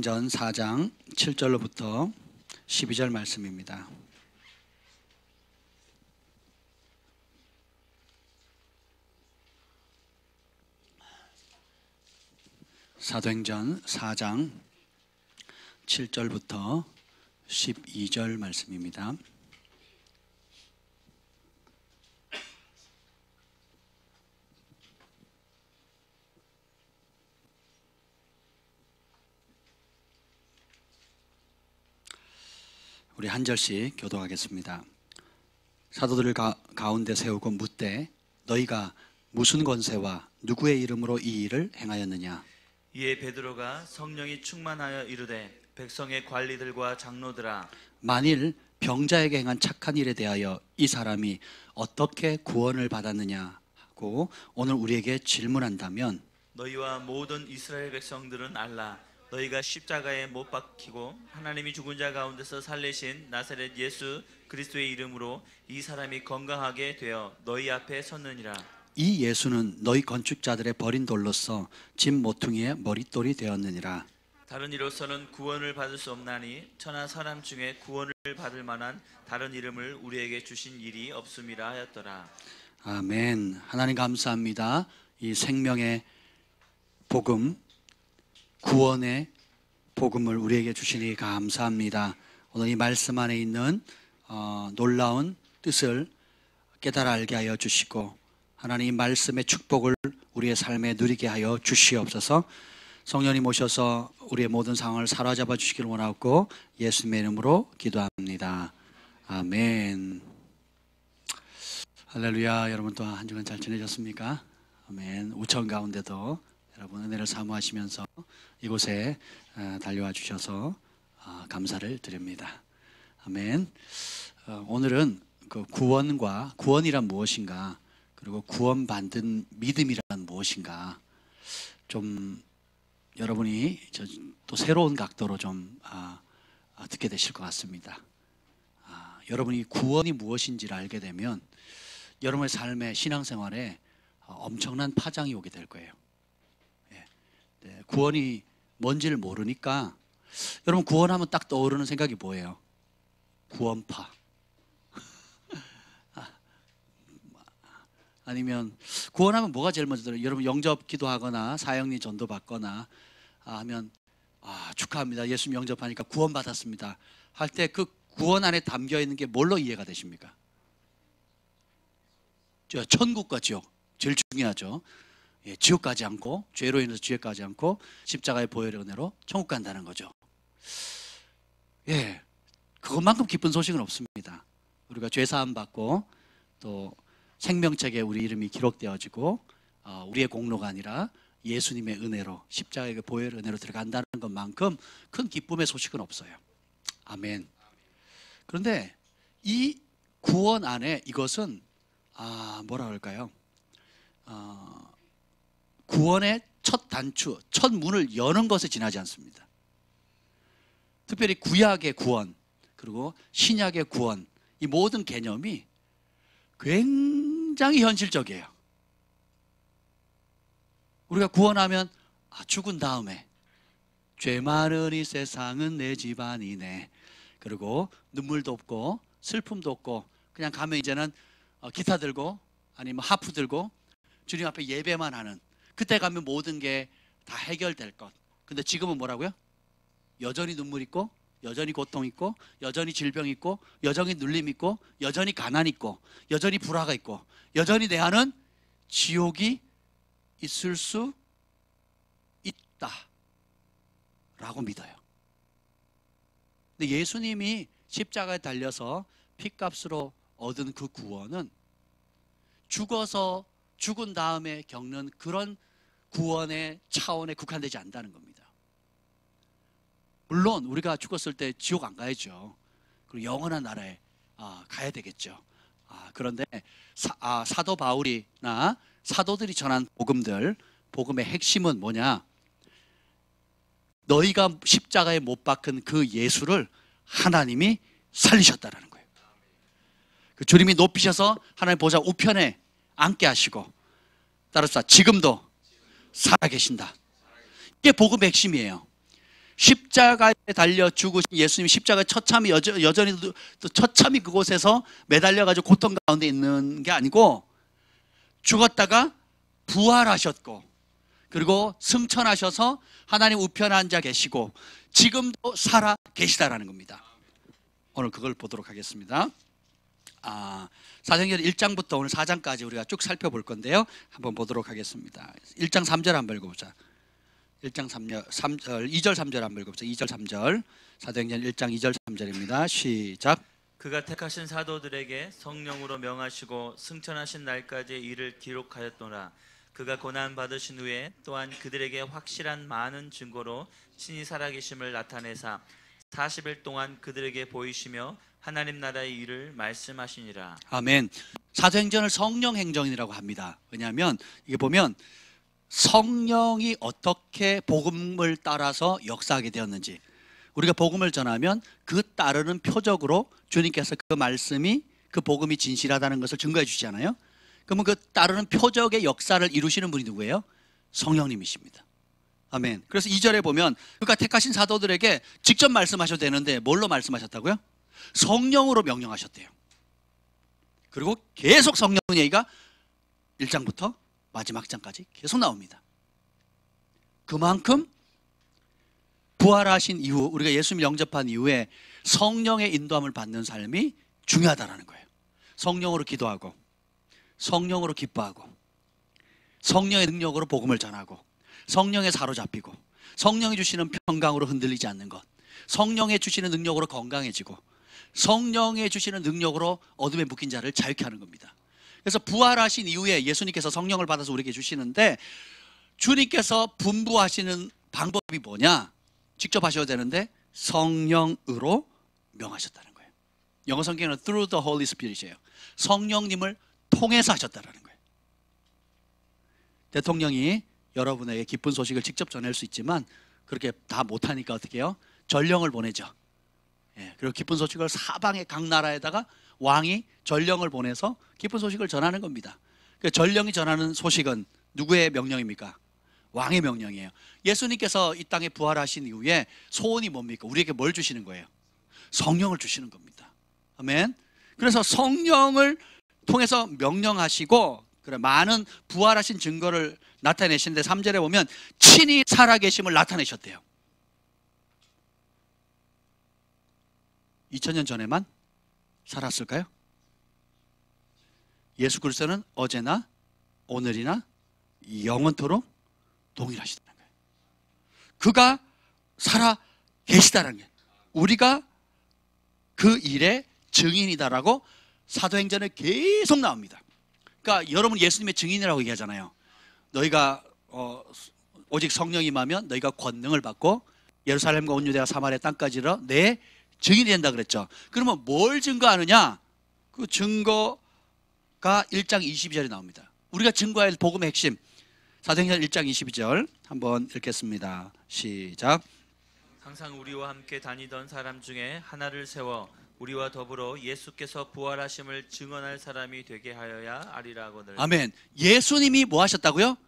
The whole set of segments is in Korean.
사도행전 4장 7절로부터 12절 말씀입니다. 사도행전 4장 7절부터 12절 말씀입니다. 우리 한 절씩 교독하겠습니다. 사도들을 가운데 세우고 묻되 너희가 무슨 권세와 누구의 이름으로 이 일을 행하였느냐? 이에 베드로가 성령이 충만하여 이르되 백성의 관리들과 장로들아, 만일 병자에게 행한 착한 일에 대하여 이 사람이 어떻게 구원을 받았느냐 하고 오늘 우리에게 질문한다면, 너희와 모든 이스라엘 백성들은 알라. 너희가 십자가에 못 박히고 하나님이 죽은 자 가운데서 살리신 나사렛 예수 그리스도의 이름으로 이 사람이 건강하게 되어 너희 앞에 섰느니라. 이 예수는 너희 건축자들의 버린 돌로서 집 모퉁이의 머릿돌이 되었느니라. 다른 이로서는 구원을 받을 수 없나니 천하 사람 중에 구원을 받을 만한 다른 이름을 우리에게 주신 일이 없음이라 하였더라. 아멘. 하나님 감사합니다. 이 생명의 복음, 구원의 복음을 우리에게 주시니 감사합니다. 오늘 이 말씀 안에 있는 놀라운 뜻을 깨달아 알게 하여 주시고 하나님 말씀의 축복을 우리의 삶에 누리게 하여 주시옵소서. 성령님 오셔서 우리의 모든 상황을 사로잡아 주시기를 원하고 예수님의 이름으로 기도합니다. 아멘. 할렐루야. 여러분 또 한 주간 잘 지내셨습니까? 아멘. 우천 가운데도 여러분 은혜를 사모하시면서 이곳에 달려와 주셔서 감사를 드립니다. 아멘. 오늘은 그 구원이란 무엇인가, 그리고 구원받은 믿음이란 무엇인가, 좀 여러분이 또 새로운 각도로 좀 듣게 되실 것 같습니다. 여러분이 구원이 무엇인지를 알게 되면 여러분의 삶의 신앙생활에 엄청난 파장이 오게 될 거예요. 구원이 뭔지를 모르니까 여러분 구원하면 딱 떠오르는 생각이 뭐예요? 구원파. 아니면 구원하면 뭐가 제일 먼저 들어요? 여러분 영접 기도하거나 사형리 전도 받거나 하면 축하합니다. 예수님 영접하니까 구원받았습니다 할 때 그 구원 안에 담겨 있는 게 뭘로 이해가 되십니까? 천국과 지옥 제일 중요하죠. 지옥 가지 않고, 죄로 인해서 지옥 가지 않고 십자가의 보혈의 은혜로 천국 간다는 거죠. 그것만큼 기쁜 소식은 없습니다. 우리가 죄 사함 받고 또 생명책에 우리 이름이 기록되어지고 우리의 공로가 아니라 예수님의 은혜로, 십자가의 보혈의 은혜로 들어간다는 것만큼 큰 기쁨의 소식은 없어요. 아멘. 그런데 이 구원 안에 이것은 뭐라 그럴까요? 구원의 첫 단추, 첫 문을 여는 것에 지나지 않습니다. 특별히 구약의 구원, 그리고 신약의 구원, 이 모든 개념이 굉장히 현실적이에요. 우리가 구원하면 죽은 다음에 죄 많으니 세상은 내 집안이네, 그리고 눈물도 없고 슬픔도 없고 그냥 가면 이제는 기타 들고 아니면 하프 들고 주님 앞에 예배만 하는, 그때 가면 모든 게 다 해결될 것. 근데 지금은 뭐라고요? 여전히 눈물 있고, 여전히 고통 있고, 여전히 질병 있고, 여전히 눌림 있고, 여전히 가난 있고, 여전히 불화가 있고, 여전히 내 안은 지옥이 있을 수 있다 라고 믿어요. 근데 예수님이 십자가에 달려서 피값으로 얻은 그 구원은 죽어서 죽은 다음에 겪는 그런 구원의 차원에 국한되지 않다는 겁니다. 물론 우리가 죽었을 때 지옥 안 가야죠. 그리고 영원한 나라에 가야 되겠죠. 그런데 사도 바울이나 사도들이 전한 복음의 핵심은 뭐냐? 너희가 십자가에 못 박은 그 예수를 하나님이 살리셨다라는 거예요. 그 주님이 높이셔서 하나님 보좌 우편에 앉게 하시고, 따라서 지금도 살아계신다. 이게 복음의 핵심이에요. 십자가에 달려 죽으신 예수님, 십자가 처참히 여전히 또 처참히 그곳에서 매달려가지고 고통 가운데 있는 게 아니고 죽었다가 부활하셨고, 그리고 승천하셔서 하나님 우편에 앉아 계시고 지금도 살아 계시다라는 겁니다. 오늘 그걸 보도록 하겠습니다. 사도행전 1장부터 오늘 4장까지 우리가 쭉 살펴볼 건데요. 한번 보도록 하겠습니다. 1장 3절 한번 읽어보자. 1장 3절, 2절 3절 한번 읽어보자. 2절 3절. 사도행전 1장 2절 3절입니다. 시작. 그가 택하신 사도들에게 성령으로 명하시고 승천하신 날까지의 일을 기록하였노라. 그가 고난 받으신 후에 또한 그들에게 확실한 많은 증거로 친히 살아계심을 나타내사 40일 동안 그들에게 보이시며 하나님 나라의 일을 말씀하시니라. 아멘. 사도행전을 성령행전이라고 합니다. 왜냐하면 이게 보면 성령이 어떻게 복음을 따라서 역사하게 되었는지, 우리가 복음을 전하면 그 따르는 표적으로 주님께서 그 말씀이, 그 복음이 진실하다는 것을 증거해 주시잖아요. 그러면 그 따르는 표적의 역사를 이루시는 분이 누구예요? 성령님이십니다. 아멘. 그래서 2절에 보면 그가 택하신 사도들에게 직접 말씀하셔도 되는데 뭘로 말씀하셨다고요? 성령으로 명령하셨대요. 그리고 계속 성령 얘기가 1장부터 마지막 장까지 계속 나옵니다. 그만큼 부활하신 이후, 우리가 예수님 영접한 이후에 성령의 인도함을 받는 삶이 중요하다는 거예요. 성령으로 기도하고, 성령으로 기뻐하고, 성령의 능력으로 복음을 전하고, 성령에 사로잡히고, 성령이 주시는 평강으로 흔들리지 않는 것, 성령의 주시는 능력으로 건강해지고, 성령의 주시는 능력으로 어둠에 묶인 자를 자유케 하는 겁니다. 그래서 부활하신 이후에 예수님께서 성령을 받아서 우리에게 주시는데, 주님께서 분부하시는 방법이 뭐냐? 직접 하셔도 되는데 성령으로 명하셨다는 거예요. 영어 성경에는 through the Holy Spirit이에요. 성령님을 통해서 하셨다는 거예요. 대통령이 여러분에게 기쁜 소식을 직접 전할 수 있지만 그렇게 다 못하니까 어떻게 해요? 전령을 보내죠. 그리고 기쁜 소식을 사방의 각 나라에다가 왕이 전령을 보내서 기쁜 소식을 전하는 겁니다. 전령이 전하는 소식은 누구의 명령입니까? 왕의 명령이에요. 예수님께서 이 땅에 부활하신 이후에 소원이 뭡니까? 우리에게 뭘 주시는 거예요? 성령을 주시는 겁니다. 아멘. 그래서 성령을 통해서 명령하시고, 그래, 많은 부활하신 증거를 나타내시는데 3절에 보면 친히 살아계심을 나타내셨대요. 2000년 전에만 살았을까요? 예수 그리스도는 어제나 오늘이나 영원토록 동일하시다는 거예요. 그가 살아 계시다는 거예요. 우리가 그 일의 증인이다라고 사도행전에 계속 나옵니다. 그러니까 여러분 예수님의 증인이라고 얘기하잖아요. 너희가 오직 성령이 임하면 너희가 권능을 받고 예루살렘과 온 유대와 사마리아 땅까지 이르러 내 증인이 된다 그랬죠. 그러면 뭘 증거하느냐? 그 증거가 1장 22절에 나옵니다. 우리가 증거할 복음의 핵심, 사도행전 1장 22절 한번 읽겠습니다. 시작. 항상 우리와 함께 다니던 사람 중에 하나를 세워 우리와 더불어 예수께서 부활하심을 증언할 사람이 되게 하여야 아리라거늘. 아멘. 예수님이 뭐 하셨다고요?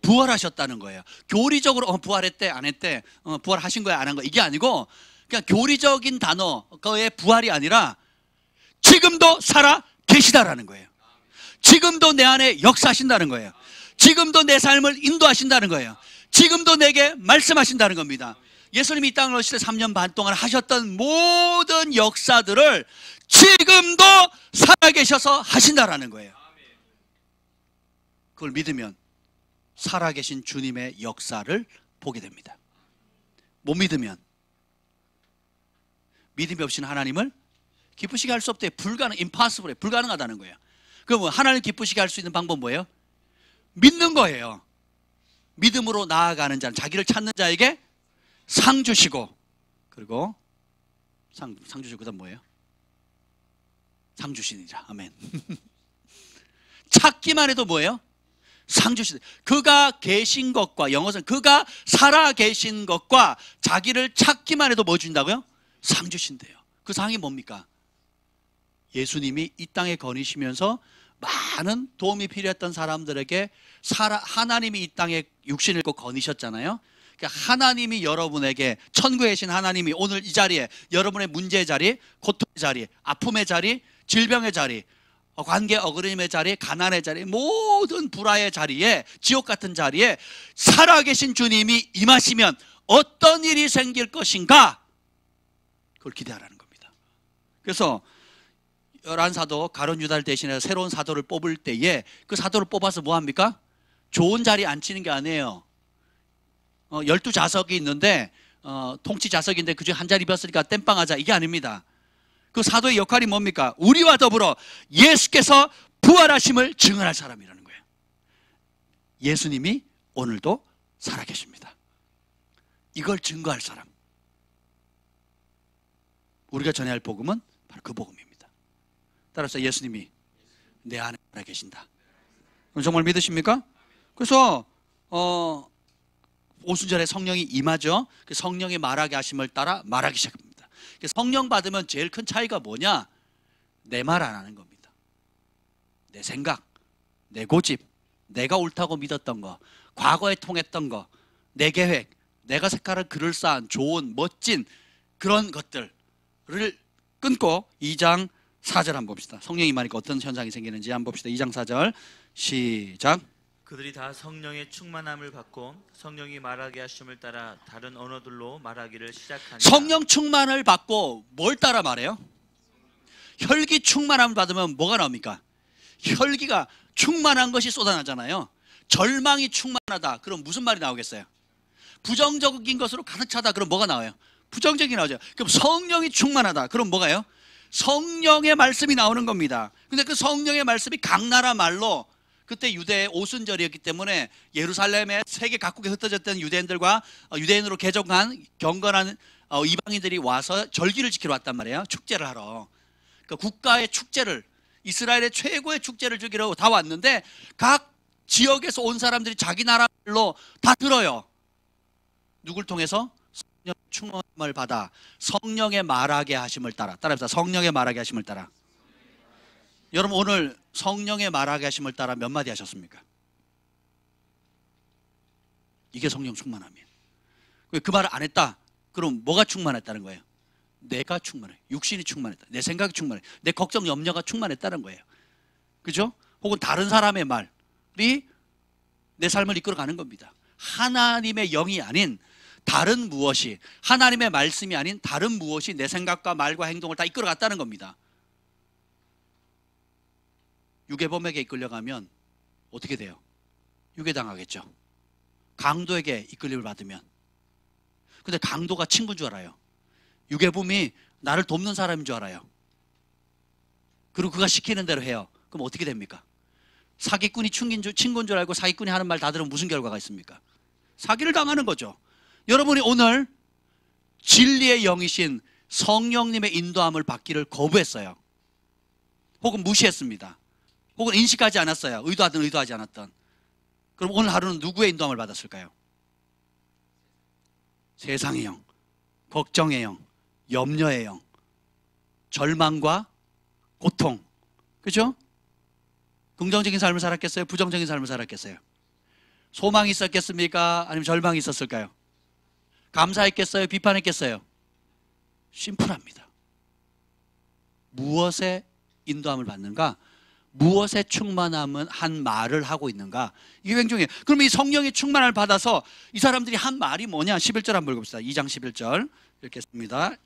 부활하셨다는 거예요. 교리적으로 부활했대 안 했대, 부활하신 거야 안 한 거야, 이게 아니고 그냥 교리적인 단어의 부활이 아니라 지금도 살아 계시다라는 거예요. 지금도 내 안에 역사하신다는 거예요. 지금도 내 삶을 인도하신다는 거예요. 지금도 내게 말씀하신다는 겁니다. 예수님이 이 땅을 오실 때 3년 반 동안 하셨던 모든 역사들을 지금도 살아계셔서 하신다라는 거예요. 그걸 믿으면 살아계신 주님의 역사를 보게 됩니다. 못 믿으면, 믿음이 없이는 하나님을 기쁘시게 할 수 없대. impossible, 불가능하다는 거예요. 그럼 하나님을 기쁘시게 할 수 있는 방법은 뭐예요? 믿는 거예요. 믿음으로 나아가는 자는, 자기를 찾는 자에게 상 주시고, 그리고 상 주시고 그다음 뭐예요? 상 주시니라. 아멘. 찾기만 해도 뭐예요? 상 주시다. 그가 계신 것과, 영어는 그가 살아 계신 것과 자기를 찾기만 해도 뭐 준다고요? 상 주신대요. 그 상이 뭡니까? 예수님이 이 땅에 거니시면서 많은 도움이 필요했던 사람들에게 하나님이 이 땅에 육신을 입고 거니셨잖아요. 그러니까 하나님이 여러분에게, 천국에 계신 하나님이 오늘 이 자리에, 여러분의 문제의 자리, 고통의 자리, 아픔의 자리, 질병의 자리, 관계 어그림의 자리, 가난의 자리, 모든 불화의 자리에, 지옥 같은 자리에 살아계신 주님이 임하시면 어떤 일이 생길 것인가, 그걸 기대하라는 겁니다. 그래서 11사도 가룟 유다를 대신해서 새로운 사도를 뽑을 때에 그 사도를 뽑아서 뭐 합니까? 좋은 자리에 앉히는 게 아니에요. 12좌석이 있는데 통치 좌석인데 그중에 한 자리 비었으니까 땜빵하자, 이게 아닙니다. 그 사도의 역할이 뭡니까? 우리와 더불어 예수께서 부활하심을 증언할 사람이라는 거예요. 예수님이 오늘도 살아계십니다. 이걸 증거할 사람. 우리가 전해야 할 복음은 바로 그 복음입니다. 따라서 예수님이 내 안에 살아계신다. 그럼 정말 믿으십니까? 그래서 오순절에 성령이 임하죠. 그 성령의 말하게 하심을 따라 말하기 시작합니다. 성령 받으면 제일 큰 차이가 뭐냐? 내 말 안 하는 겁니다. 내 생각, 내 고집, 내가 옳다고 믿었던 거, 과거에 통했던 거, 내 계획, 내가 색깔은 그럴싸한, 좋은, 멋진 그런 것들을 끊고 2장 4절 한번 봅시다. 성령이 임하니까 어떤 현상이 생기는지 한번 봅시다. 2장 4절 시작. 그들이 다 성령의 충만함을 받고 성령이 말하게 하심을 따라 다른 언어들로 말하기를 시작하니라. 성령 충만을 받고 뭘 따라 말해요? 혈기 충만함을 받으면 뭐가 나옵니까? 혈기가 충만한 것이 쏟아나잖아요. 절망이 충만하다, 그럼 무슨 말이 나오겠어요? 부정적인 것으로 가득 차다, 그럼 뭐가 나와요? 부정적이 나오죠. 그럼 성령이 충만하다, 그럼 뭐가요? 성령의 말씀이 나오는 겁니다. 근데 그 성령의 말씀이 각 나라 말로, 그때 유대의 오순절이었기 때문에 예루살렘에 세계 각국에 흩어졌던 유대인들과 유대인으로 개종한 경건한 이방인들이 와서 절기를 지키러 왔단 말이에요. 축제를 하러. 그러니까 국가의 축제를, 이스라엘의 최고의 축제를 즐기러 다 왔는데 각 지역에서 온 사람들이 자기 나라로 다 들어요. 누굴 통해서? 성령 충만함을 받아 성령의 말하게 하심을 따라. 따라합시다. 성령의 말하게 하심을 따라. 여러분 오늘 성령의 말하게 하심을 따라 몇 마디 하셨습니까? 이게 성령 충만함이에요. 그 말을 안 했다, 그럼 뭐가 충만했다는 거예요? 내가 충만해, 육신이 충만했다, 내 생각이 충만해, 내 걱정 염려가 충만했다는 거예요. 그죠? 혹은 다른 사람의 말이 내 삶을 이끌어가는 겁니다. 하나님의 영이 아닌 다른 무엇이, 하나님의 말씀이 아닌 다른 무엇이 내 생각과 말과 행동을 다 이끌어갔다는 겁니다. 유괴범에게 이끌려가면 어떻게 돼요? 유괴당하겠죠. 강도에게 이끌림을 받으면. 근데 강도가 친구인 줄 알아요. 유괴범이 나를 돕는 사람인 줄 알아요. 그리고 그가 시키는 대로 해요. 그럼 어떻게 됩니까? 사기꾼이 친구인 줄 알고 사기꾼이 하는 말 다 들으면 무슨 결과가 있습니까? 사기를 당하는 거죠. 여러분이 오늘 진리의 영이신 성령님의 인도함을 받기를 거부했어요. 혹은 무시했습니다. 혹은 인식하지 않았어요. 의도하든 의도하지 않았던. 그럼 오늘 하루는 누구의 인도함을 받았을까요? 세상의 영, 걱정의 영, 염려의 영, 절망과 고통. 그죠? 긍정적인 삶을 살았겠어요? 부정적인 삶을 살았겠어요? 소망이 있었겠습니까? 아니면 절망이 있었을까요? 감사했겠어요? 비판했겠어요? 심플합니다. 무엇에 인도함을 받는가? 무엇에 충만함은 한 말을 하고 있는가? 이게 굉장해요. 그럼 이 성령의 충만함을 받아서 이 사람들이 한 말이 뭐냐? 11절 한번 읽어봅시다. 2장 11절 이렇게 씁니다.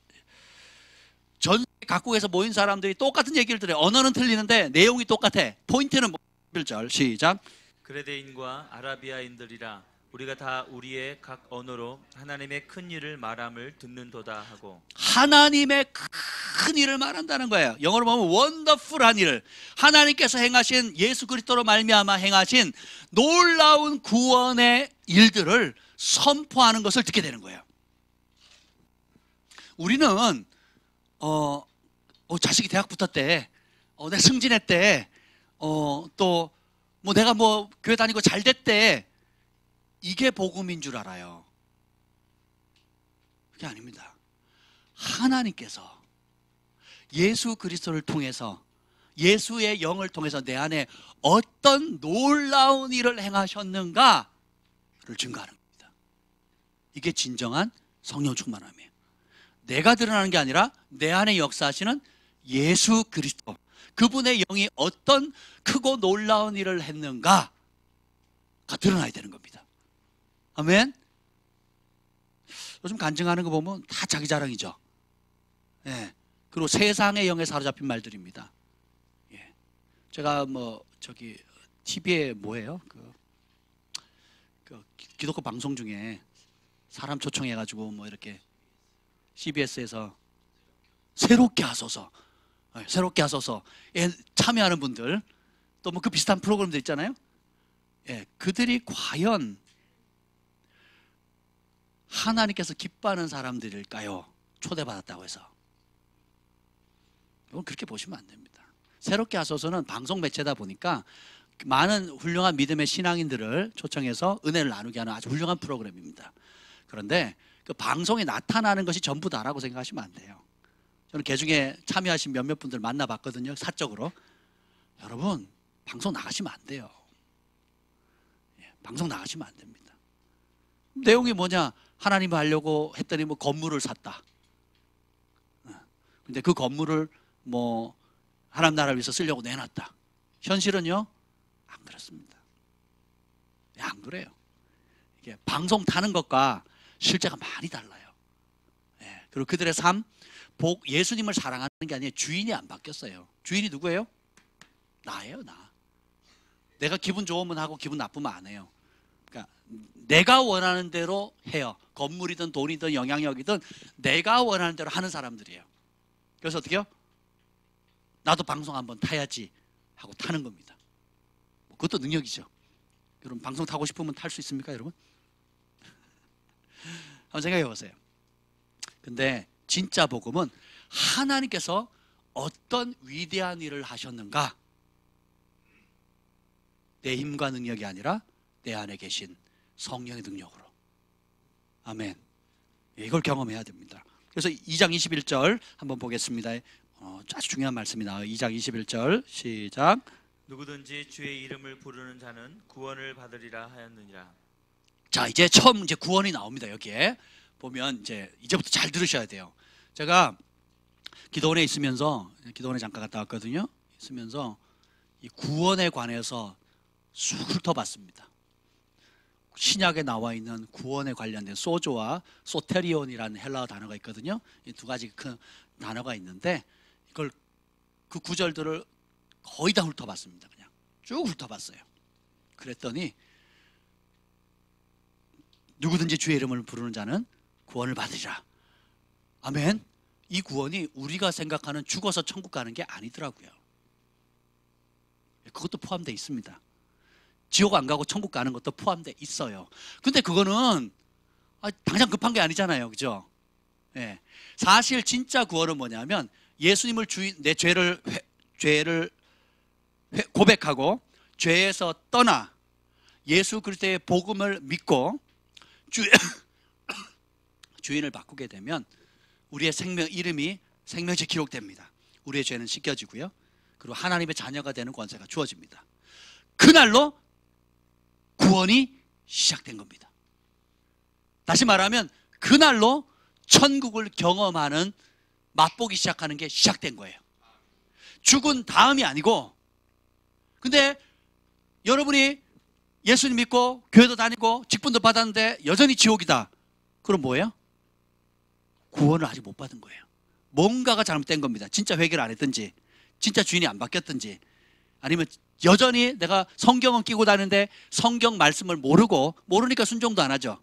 전 각국에서 모인 사람들이 똑같은 얘기를 들어요. 언어는 틀리는데 내용이 똑같아. 포인트는 11절 시작. 그레데인과 아라비아인들이라 우리가 다 우리의 각 언어로 하나님의 큰 일을 말함을 듣는도다 하고. 하나님의 큰 일을 말한다는 거예요. 영어로 보면 원더풀한 일을, 하나님께서 행하신, 예수 그리스도로 말미암아 행하신 놀라운 구원의 일들을 선포하는 것을 듣게 되는 거예요. 우리는 자식이 대학 붙었대, 내가 승진했대, 또 뭐 내가 뭐 교회 다니고 잘 됐대, 이게 복음인 줄 알아요. 그게 아닙니다. 하나님께서 예수 그리스도를 통해서, 예수의 영을 통해서 내 안에 어떤 놀라운 일을 행하셨는가를 증거하는 겁니다. 이게 진정한 성령 충만함이에요. 내가 드러나는 게 아니라 내 안에 역사하시는 예수 그리스도, 그분의 영이 어떤 크고 놀라운 일을 했는가가 드러나야 되는 겁니다. 아멘. 요즘 간증하는 거 보면 다 자기 자랑이죠. 예. 그리고 세상의 영에 사로잡힌 말들입니다. 예. 제가 TV에 뭐예요? 그 기독교 방송 중에 사람 초청해가지고 이렇게 CBS에서 새롭게 하소서, 새롭게 하소서 참여하는 분들, 또 그 비슷한 프로그램들 있잖아요. 예, 그들이 과연 하나님께서 기뻐하는 사람들일까요? 초대받았다고 해서. 이건 그렇게 보시면 안 됩니다. 새롭게 하소서는 방송 매체다 보니까 많은 훌륭한 믿음의 신앙인들을 초청해서 은혜를 나누게 하는 아주 훌륭한 프로그램입니다. 그런데 그 방송에 나타나는 것이 전부다라고 생각하시면 안 돼요. 저는 개중에 참여하신 몇몇 분들 만나봤거든요, 사적으로. 여러분, 방송 나가시면 안 돼요. 예, 방송 나가시면 안 됩니다. 내용이 뭐냐? 하나님을 하려고 했더니 건물을 샀다. 근데 그 건물을 하나님 나라를 위해서 쓰려고 내놨다. 현실은요, 안 그렇습니다. 안 그래요. 이게 방송 타는 것과 실제가 많이 달라요. 예, 그리고 그들의 삶, 예수님을 사랑하는 게 아니에요. 주인이 안 바뀌었어요. 주인이 누구예요? 나예요, 나. 내가 기분 좋으면 하고 기분 나쁘면 안 해요. 그러니까 내가 원하는 대로 해요. 건물이든 돈이든 영향력이든 내가 원하는 대로 하는 사람들이에요. 그래서 어떻게 해요? 나도 방송 한번 타야지 하고 타는 겁니다. 그것도 능력이죠. 여러분, 방송 타고 싶으면 탈 수 있습니까, 여러분? 한번 생각해 보세요. 근데 진짜 복음은 하나님께서 어떤 위대한 일을 하셨는가, 내 힘과 능력이 아니라 내 안에 계신 성령의 능력으로. 아멘. 이걸 경험해야 됩니다. 그래서 2장 21절 한번 보겠습니다. 아주 중요한 말씀이 나와요. 2장 21절 시작. 누구든지 주의 이름을 부르는 자는 구원을 받으리라 하였느니라. 자, 이제 처음 구원이 나옵니다. 여기에 보면 이제부터 잘 들으셔야 돼요. 제가 기도원에 있으면서, 기도원에 잠깐 갔다 왔거든요. 있으면서 이 구원에 관해서 쑥 훑어봤습니다. 신약에 나와 있는 구원에 관련된 소조와 소테리온이라는 헬라어 단어가 있거든요. 이 두 가지 큰 단어가 있는데 그 구절들을 거의 다 훑어봤습니다. 그냥 쭉 훑어봤어요. 그랬더니 누구든지 주의 이름을 부르는 자는 구원을 받으리라. 아멘. 이 구원이 우리가 생각하는 죽어서 천국 가는 게 아니더라고요. 그것도 포함되어 있습니다. 지옥 안 가고 천국 가는 것도 포함되어 있어요. 근데 그거는 당장 급한 게 아니잖아요, 그죠? 예. 사실 진짜 구원은 뭐냐면 예수님을 내 죄를 고백하고 죄에서 떠나 예수 그리스도의 복음을 믿고 주인을 바꾸게 되면 우리의 생명 이름이 생명책에 기록됩니다. 우리의 죄는 씻겨지고요. 그리고 하나님의 자녀가 되는 권세가 주어집니다. 그날로 구원이 시작된 겁니다. 다시 말하면 그날로 천국을 경험하는, 맛보기 시작하는 게 시작된 거예요. 죽은 다음이 아니고. 근데 여러분이 예수님 믿고 교회도 다니고 직분도 받았는데 여전히 지옥이다. 그럼 뭐예요? 구원을 아직 못 받은 거예요. 뭔가가 잘못된 겁니다. 진짜 회개를 안 했든지, 진짜 주인이 안 바뀌었든지, 아니면 여전히 내가 성경은 끼고 다니는데 성경 말씀을 모르니까 순종도 안 하죠.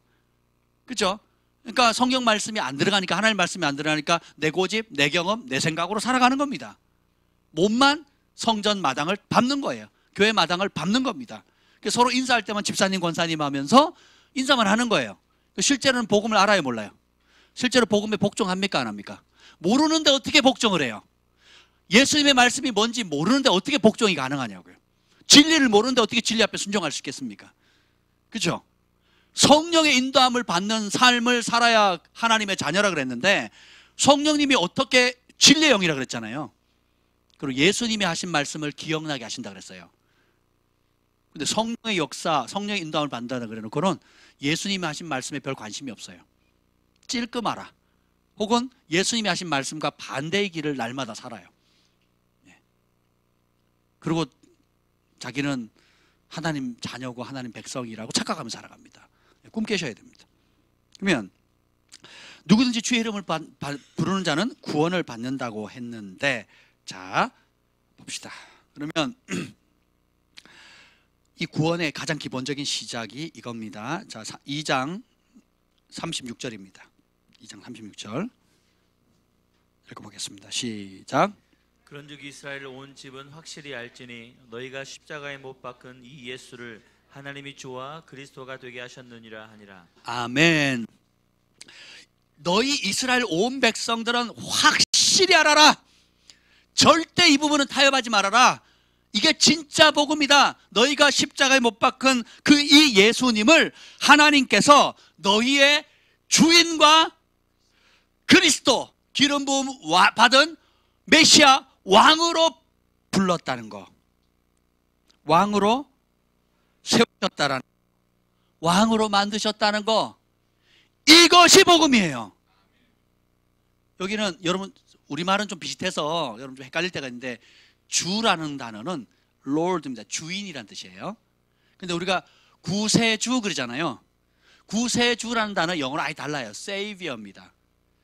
그렇죠? 그러니까 성경 말씀이 안 들어가니까, 하나님 말씀이 안 들어가니까 내 고집, 내 경험, 내 생각으로 살아가는 겁니다. 몸만 성전 마당을 밟는 거예요. 교회 마당을 밟는 겁니다. 서로 인사할 때만 집사님, 권사님 하면서 인사만 하는 거예요. 실제로는 복음을 알아요, 몰라요? 실제로 복음에 복종합니까, 안 합니까? 모르는데 어떻게 복종을 해요? 예수님의 말씀이 뭔지 모르는데 어떻게 복종이 가능하냐고요. 진리를 모르는데 어떻게 진리 앞에 순종할 수 있겠습니까? 그렇죠? 성령의 인도함을 받는 삶을 살아야 하나님의 자녀라 그랬는데 성령님이 어떻게 진리의 영이라 그랬잖아요. 그리고 예수님이 하신 말씀을 기억나게 하신다 그랬어요. 근데 성령의 역사, 성령의 인도함을 받는다 그래놓고는 예수님이 하신 말씀에 별 관심이 없어요. 찔끔하라. 혹은 예수님이 하신 말씀과 반대의 길을 날마다 살아요. 그리고 자기는 하나님 자녀고 하나님 백성이라고 착각하며 살아갑니다. 꿈 깨셔야 됩니다. 그러면 누구든지 주의 이름을 부르는 자는 구원을 받는다고 했는데, 자 봅시다. 그러면 이 구원의 가장 기본적인 시작이 이겁니다. 자, 2장 36절입니다. 2장 36절 읽어보겠습니다. 시작. 그런즉 이스라엘 온 집은 확실히 알지니 너희가 십자가에 못 박은 이 예수를 하나님이 주와 그리스도가 되게 하셨느니라 하니라. 아멘. 너희 이스라엘 온 백성들은 확실히 알아라. 절대 이 부분은 타협하지 말아라. 이게 진짜 복음이다. 너희가 십자가에 못 박은 그 이 예수님을 하나님께서 너희의 주인과 그리스도, 기름 부음 받은 메시아 왕으로 불렀다는 거, 왕으로 세우셨다라는, 왕으로 만드셨다는 거, 이것이 복음이에요. 여기는 여러분 우리말은 좀 비슷해서 여러분 좀 헷갈릴 때가 있는데, 주라는 단어는 Lord입니다. 주인이란 뜻이에요. 근데 우리가 구세주 그러잖아요. 구세주라는 단어 영어로 아예 달라요. Savior입니다.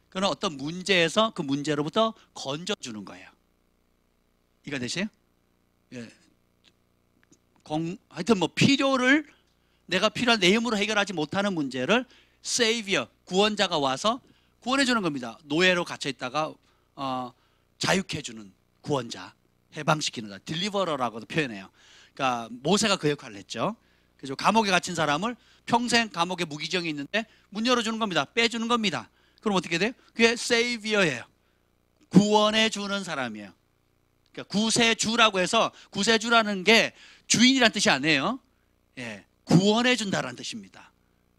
그건 어떤 문제에서 그 문제로부터 건져주는 거예요. 이해가 되세요? 예. 하여튼 뭐 필요를, 내가 필요한 내 힘으로 해결하지 못하는 문제를 Savior, 구원자가 와서 구원해 주는 겁니다. 노예로 갇혀 있다가 자유케 해주는 구원자, 해방시키는 자, 딜리버러라고도 표현해요. 그러니까 모세가 그 역할을 했죠. 그래서 감옥에 갇힌 사람을 평생 감옥에 무기징역이 있는데 문 열어주는 겁니다. 빼주는 겁니다. 그럼 어떻게 돼요? 그게 Savior예요. 구원해 주는 사람이에요. 그러니까 구세주라고 해서, 구세주라는 게 주인이란 뜻이 아니에요. 예, 구원해 준다라는 뜻입니다.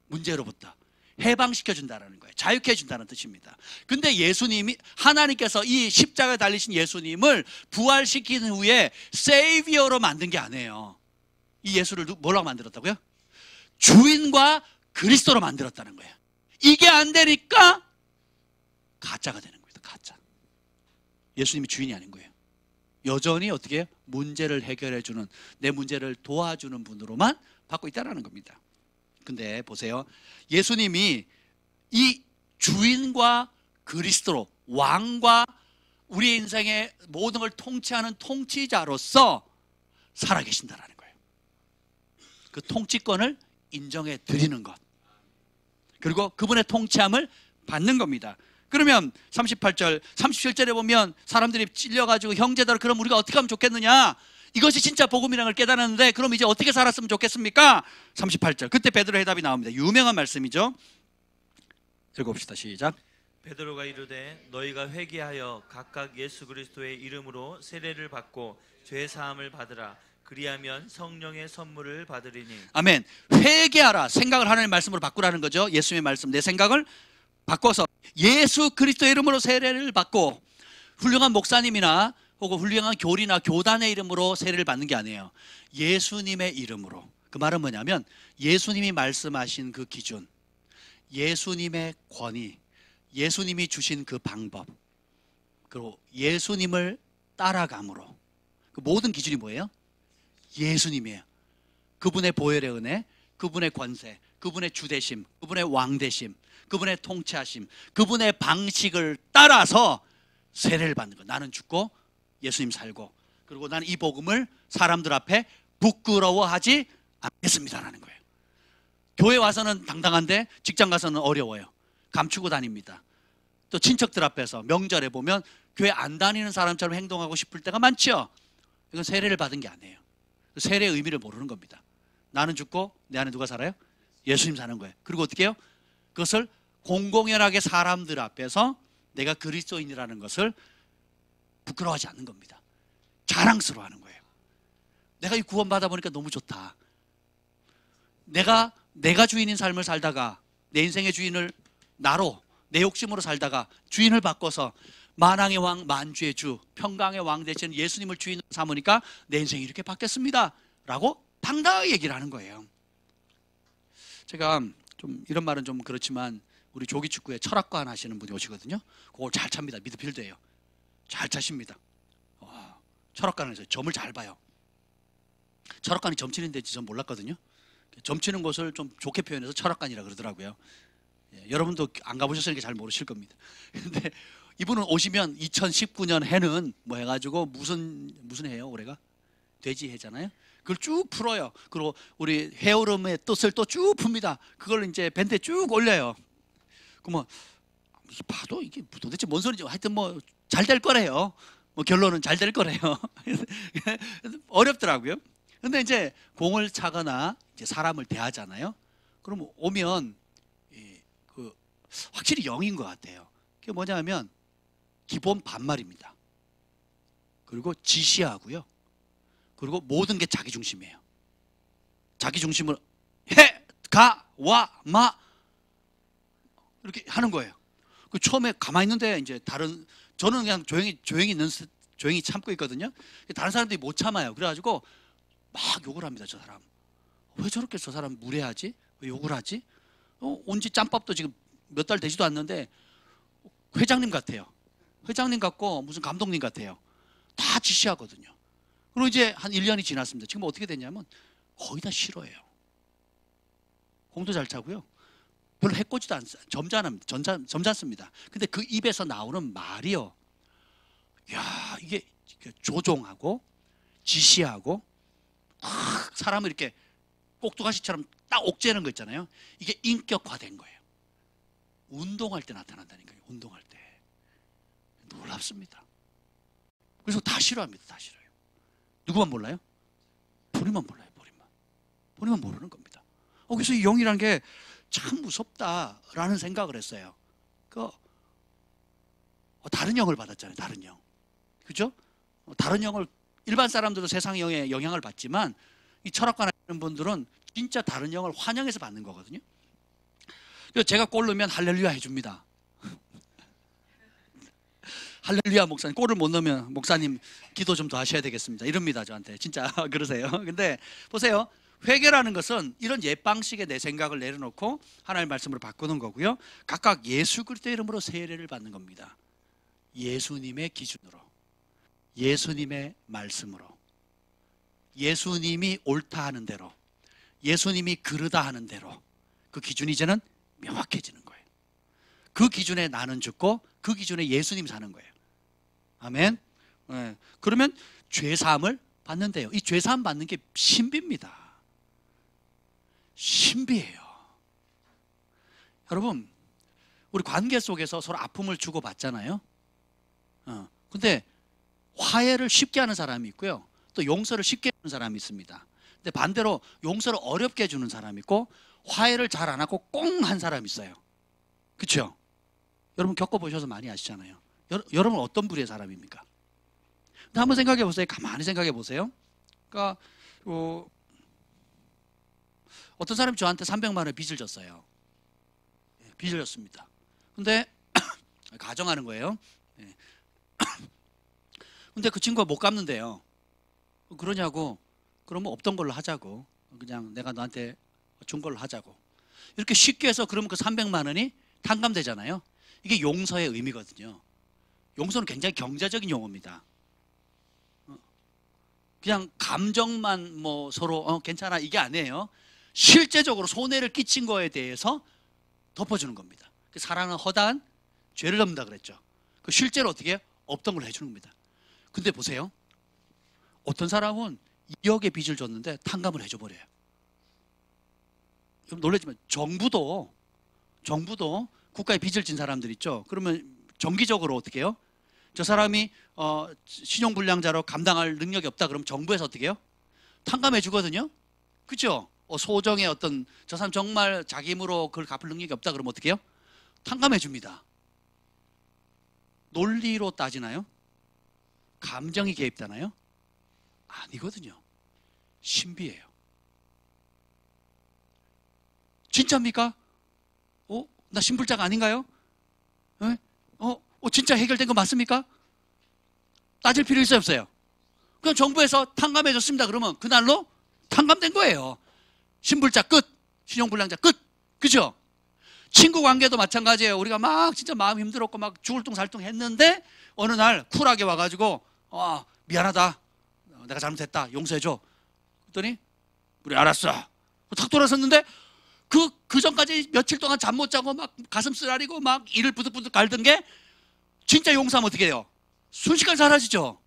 문제로부터 해방시켜 준다라는 거예요. 자유케 해준다는 뜻입니다. 근데 예수님이, 하나님께서 이 십자가에 달리신 예수님을 부활시킨 후에 세이비어로 만든 게 아니에요. 이 예수를 뭐라고 만들었다고요? 주인과 그리스도로 만들었다는 거예요. 이게 안 되니까 가짜가 되는 거예요. 가짜. 예수님이 주인이 아닌 거예요. 여전히 어떻게 해요? 문제를 해결해 주는, 내 문제를 도와주는 분으로만 받고 있다는 겁니다. 근데 보세요. 예수님이 이 주인과 그리스도로, 왕과 우리 인생의 모든 걸 통치하는 통치자로서 살아계신다라는 거예요. 그 통치권을 인정해 드리는 것, 그리고 그분의 통치함을 받는 겁니다. 그러면 38절, 37절에 보면 사람들이 찔려가지고 형제들, 그럼 우리가 어떻게 하면 좋겠느냐? 이것이 진짜 복음이라는 걸 깨달았는데 그럼 이제 어떻게 살았으면 좋겠습니까? 38절, 그때 베드로의 해답이 나옵니다. 유명한 말씀이죠. 읽어봅시다. 시작. 베드로가 이르되 너희가 회개하여 각각 예수 그리스도의 이름으로 세례를 받고 죄 사함을 받으라. 그리하면 성령의 선물을 받으리니. 아멘. 회개하라. 생각을 하나님의 말씀으로 바꾸라는 거죠. 예수님의 말씀, 내 생각을 바꿔서 예수 그리스도의 이름으로 세례를 받고, 훌륭한 목사님이나 혹은 훌륭한 교리나 교단의 이름으로 세례를 받는 게 아니에요. 예수님의 이름으로. 그 말은 뭐냐면 예수님이 말씀하신 그 기준, 예수님의 권위, 예수님이 주신 그 방법, 그리고 예수님을 따라감으로. 그 모든 기준이 뭐예요? 예수님이에요. 그분의 보혈의 은혜, 그분의 권세, 그분의 주대심, 그분의 왕대심, 그분의 통치하심, 그분의 방식을 따라서 세례를 받는 거예요. 나는 죽고 예수님 살고, 그리고 나는 이 복음을 사람들 앞에 부끄러워하지 않겠습니다라는 거예요. 교회 와서는 당당한데 직장 가서는 어려워요. 감추고 다닙니다. 또 친척들 앞에서 명절에 보면 교회 안 다니는 사람처럼 행동하고 싶을 때가 많죠. 이건 세례를 받은 게 아니에요. 세례의 의미를 모르는 겁니다. 나는 죽고 내 안에 누가 살아요? 예수님 사는 거예요. 그리고 어떻게 해요? 그것을 공공연하게 사람들 앞에서 내가 그리스도인이라는 것을 부끄러워하지 않는 겁니다. 자랑스러워하는 거예요. 내가 이 구원 받아보니까 너무 좋다. 내가 주인인 삶을 살다가 내 인생의 주인을 나로, 내 욕심으로 살다가 주인을 바꿔서 만왕의 왕, 만주의 주, 평강의 왕 되시는 예수님을 주인으로 삼으니까 내 인생이 이렇게 바뀌었습니다 라고 당당하게 얘기를 하는 거예요. 제가 좀 이런 말은 좀 그렇지만 우리 조기축구에 철학관 하시는 분이 오시거든요. 그걸 잘 찹니다. 미드필더예요. 잘 차십니다. 철학관에서 점을 잘 봐요. 철학관이 점 치는 데지 전 몰랐거든요. 점 치는 곳을 좀 좋게 표현해서 철학관이라 그러더라고요. 예, 여러분도 안 가보셨으니까 잘 모르실 겁니다. 근데 이분은 오시면 2019년 해는 뭐 해가지고 무슨 해요 올해가? 돼지 해잖아요. 그걸 쭉 풀어요. 그리고 우리 해오름의 뜻을 또 쭉 풉니다. 그걸 이제 밴드에 쭉 올려요. 그러면 봐도 이게 도대체 뭔 소리지? 하여튼 뭐 잘 될 거래요. 뭐 결론은 잘 될 거래요. 어렵더라고요. 근데 이제 공을 차거나 이제 사람을 대하잖아요. 그러면 오면 확실히 영인 것 같아요. 그게 뭐냐면 기본 반말입니다. 그리고 지시하고요. 그리고 모든 게 자기 중심이에요. 자기 중심을 해, 가, 와, 마 이렇게 하는 거예요. 그 처음에 가만히 있는데 이제 저는 그냥 조용히 참고 있거든요. 다른 사람들이 못 참아요. 그래가지고 막 욕을 합니다. 저 사람 왜 저렇게 저 사람 무례하지? 왜 욕을 하지? 온지 짬밥도 지금 몇 달 되지도 않는데 회장님 같아요. 회장님 같고 무슨 감독님 같아요. 다 지시하거든요. 그리고 이제 한 1년이 지났습니다. 지금 어떻게 됐냐면 거의 다 싫어해요. 공도 잘 차고요. 별로 해코지도 않습니다. 점잖습니다. 근데 그 입에서 나오는 말이요. 야, 이게 조종하고 지시하고 사람을 이렇게 꼭두가시처럼 딱 옥죄는 거 있잖아요. 이게 인격화된 거예요. 운동할 때 나타난다니까요. 운동할 때. 놀랍습니다. 그래서 다 싫어합니다. 다 싫어요. 누구만 몰라요? 본인만 몰라요. 본인만 모르는 겁니다. 그래서 이 영이라는 게 참 무섭다라는 생각을 했어요. 다른 영을 받았잖아요. 다른 영. 그죠? 다른 영을 일반 사람들도 세상 영에 영향을 받지만 이 철학관 하는 분들은 진짜 다른 영을 환영해서 받는 거거든요. 그래서 제가 골 넣으면 할렐루야 해줍니다. 할렐루야 목사님, 골을 못 넣으면 목사님 기도 좀 더 하셔야 되겠습니다. 이럽니다. 저한테. 진짜 그러세요. 근데 보세요. 회개라는 것은 이런 옛 방식의 내 생각을 내려놓고 하나님의 말씀으로 바꾸는 거고요. 각각 예수 그리스도의 이름으로 세례를 받는 겁니다. 예수님의 기준으로, 예수님의 말씀으로, 예수님이 옳다 하는 대로, 예수님이 그르다 하는 대로 그 기준이 이제는 명확해지는 거예요. 그 기준에 나는 죽고 그 기준에 예수님 사는 거예요. 아멘. 네. 그러면 죄사함을 받는데요. 이 죄사함 받는 게 신비입니다. 신비해요. 여러분, 우리 관계 속에서 서로 아픔을 주고받잖아요. 근데 화해를 쉽게 하는 사람이 있고요. 또 용서를 쉽게 해주는 사람이 있습니다. 근데 반대로 용서를 어렵게 해주는 사람이 있고 화해를 잘 안 하고 꽁 한 사람이 있어요. 그렇죠? 여러분 겪어보셔서 많이 아시잖아요. 여러분 어떤 부류의 사람입니까? 근데 한번 생각해 보세요. 가만히 생각해 보세요. 그러니까 어떤 사람이 저한테 300만 원 빚을 졌어요. 빚을 졌습니다. 근데 가정하는 거예요. 근데 그 친구가 못 갚는데요. 그러냐고. 그러면 없던 걸로 하자고. 그냥 내가 너한테 준 걸로 하자고. 이렇게 쉽게 해서 그러면 그 300만 원이 탕감되잖아요. 이게 용서의 의미거든요. 용서는 굉장히 경제적인 용어입니다. 그냥 감정만 뭐 서로 괜찮아 이게 아니에요. 실제적으로 손해를 끼친 거에 대해서 덮어주는 겁니다. 사랑은 허다한 죄를 덮는다 그랬죠. 그 실제로 어떻게 해요? 없던 걸 해주는 겁니다. 근데 보세요. 어떤 사람은 2억의 빚을 줬는데 탕감을 해줘버려요. 여러분 놀라지만 정부도 국가에 빚을 진 사람들 있죠. 그러면 정기적으로 어떻게 해요? 저 사람이 신용불량자로 감당할 능력이 없다 그러면 정부에서 어떻게 해요? 탕감해 주거든요. 그렇죠? 소정의 어떤 저 사람 정말 자기 힘으로 그걸 갚을 능력이 없다 그러면 어떻게 해요? 탕감해 줍니다. 논리로 따지나요? 감정이 개입되나요? 아니거든요. 신비예요. 진짜입니까? 나 신불자가 아닌가요? 진짜 해결된 거 맞습니까? 따질 필요 있어요, 없어요? 그럼 정부에서 탕감해 줬습니다. 그러면 그날로 탕감된 거예요. 신불자 끝, 신용불량자 끝. 그죠? 친구 관계도 마찬가지예요. 우리가 막 진짜 마음 힘들었고 막 죽을 둥살둥 했는데 어느 날 쿨하게 와가지고 미안하다, 내가 잘못했다, 용서해줘. 그랬더니 우리 알았어. 탁 돌아섰는데 그 전까지 며칠 동안 잠 못 자고 막 가슴 쓰라리고 막 이를 부득부득 갈던 게 진짜 용서하면 어떻게 돼요? 순식간에 사라지죠.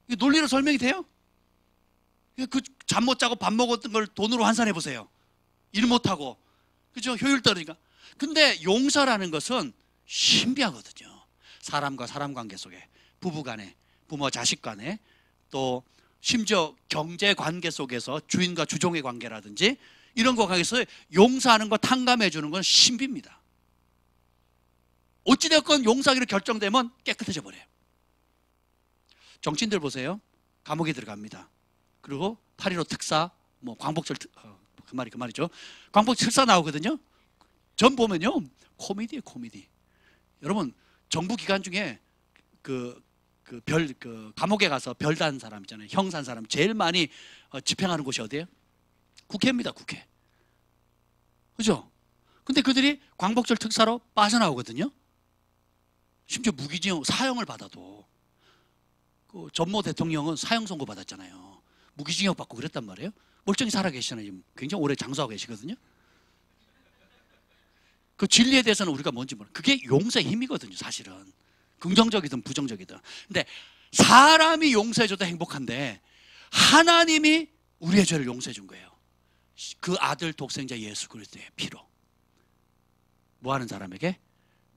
이게 논리로 설명이 돼요? 그 잠 못 자고 밥 먹었던 걸 돈으로 환산해 보세요. 일 못하고. 그죠? 효율 떨어지니까. 근데 용서라는 것은 신비하거든요. 사람과 사람 관계 속에, 부부 간에, 부모 자식 간에, 또 심지어 경제 관계 속에서 주인과 주종의 관계라든지 이런 거 관계에서 용서하는 거 탕감해 주는 건 신비입니다. 어찌되었건 용서하기로 결정되면 깨끗해져 버려요. 정치인들 보세요. 감옥에 들어갑니다. 그리고 8.15 특사, 뭐 광복절 그 말이죠. 광복절 특사 나오거든요. 전 보면요, 코미디예요, 코미디. 여러분, 정부 기관 중에 감옥에 가서 별단 사람 있잖아요. 형사한 사람 제일 많이 집행하는 곳이 어디예요? 국회입니다, 국회. 그죠? 근데 그들이 광복절 특사로 빠져나오거든요. 심지어 무기징역 사형을 받아도, 그 전모 대통령은 사형 선고 받았잖아요. 무기징역 받고 그랬단 말이에요. 멀쩡히 살아 계시잖아요. 지금 굉장히 오래 장수하고 계시거든요. 그 진리에 대해서는 우리가 뭔지 모르는, 그게 용서의 힘이거든요, 사실은. 긍정적이든 부정적이든. 근데 사람이 용서해줘도 행복한데 하나님이 우리의 죄를 용서해 준 거예요. 그 아들 독생자 예수 그리스도의 피로. 뭐 하는 사람에게?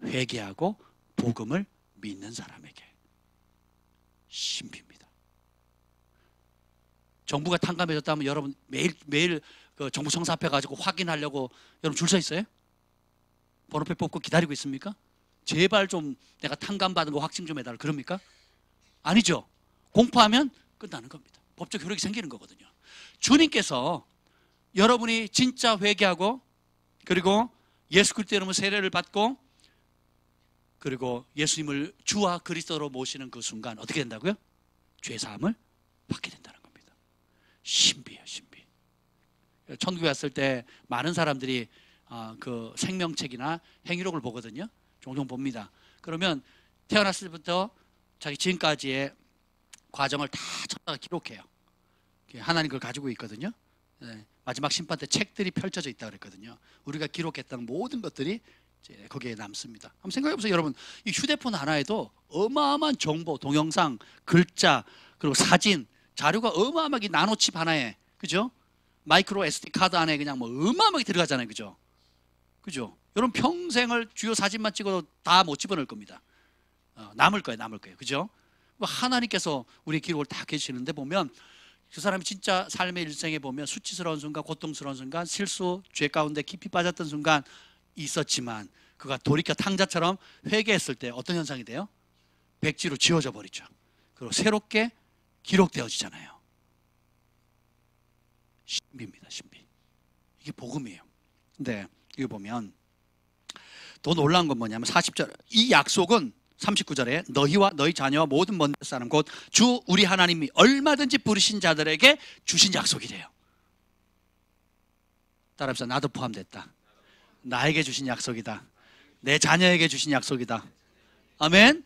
회개하고 복음을 믿는 사람에게. 신비입니다. 정부가 탕감해줬다면 여러분 매일 그 정부 청사 앞에 가지고 확인하려고 여러분 줄 서 있어요? 번호표 뽑고 기다리고 있습니까? 제발 좀 내가 탕감받은 거 확증 좀 해달라 그럽니까? 아니죠. 공포하면 끝나는 겁니다. 법적 효력이 생기는 거거든요. 주님께서 여러분이 진짜 회개하고 그리고 예수 그리스도 이름으로 세례를 받고 그리고 예수님을 주와 그리스도로 모시는 그 순간 어떻게 된다고요? 죄 사함을 받게 된다는 겁니다. 신비예요, 신비. 천국에 왔을 때 많은 사람들이 그 생명책이나 행위록을 보거든요. 종종 봅니다. 그러면 태어났을 때부터 자기 지금까지의 과정을 다 쳤다가 기록해요. 하나님 그걸 가지고 있거든요. 네, 마지막 심판 때 책들이 펼쳐져 있다고 그랬거든요. 우리가 기록했던 모든 것들이 이제 거기에 남습니다. 한번 생각해 보세요, 여러분. 이 휴대폰 하나에도 어마어마한 정보, 동영상, 글자, 그리고 사진, 자료가 어마어마하게 나노칩 하나에, 그죠? 마이크로 SD 카드 안에 그냥 뭐 어마어마하게 들어가잖아요, 그죠? 그죠? 여러분 평생을 주요 사진만 찍어도 다 못 집어넣을 겁니다. 남을 거예요, 그죠? 하나님께서 우리 기록을 다 계시는데 보면 그 사람이 진짜 삶의 일생에 보면 수치스러운 순간, 고통스러운 순간, 실수, 죄 가운데 깊이 빠졌던 순간 있었지만 그가 돌이켜 탕자처럼 회개했을 때 어떤 현상이 돼요? 백지로 지워져 버리죠. 그리고 새롭게 기록되어지잖아요. 신비입니다, 신비. 이게 복음이에요. 근데 이거 보면 더 놀라운 건 뭐냐면 40절, 이 약속은 39절에 너희와 너희 자녀와 모든 먼 사람 곧 주 우리 하나님이 얼마든지 부르신 자들에게 주신 약속이래요. 따라합시다. 나도 포함됐다. 나에게 주신 약속이다. 내 자녀에게 주신 약속이다. 아멘.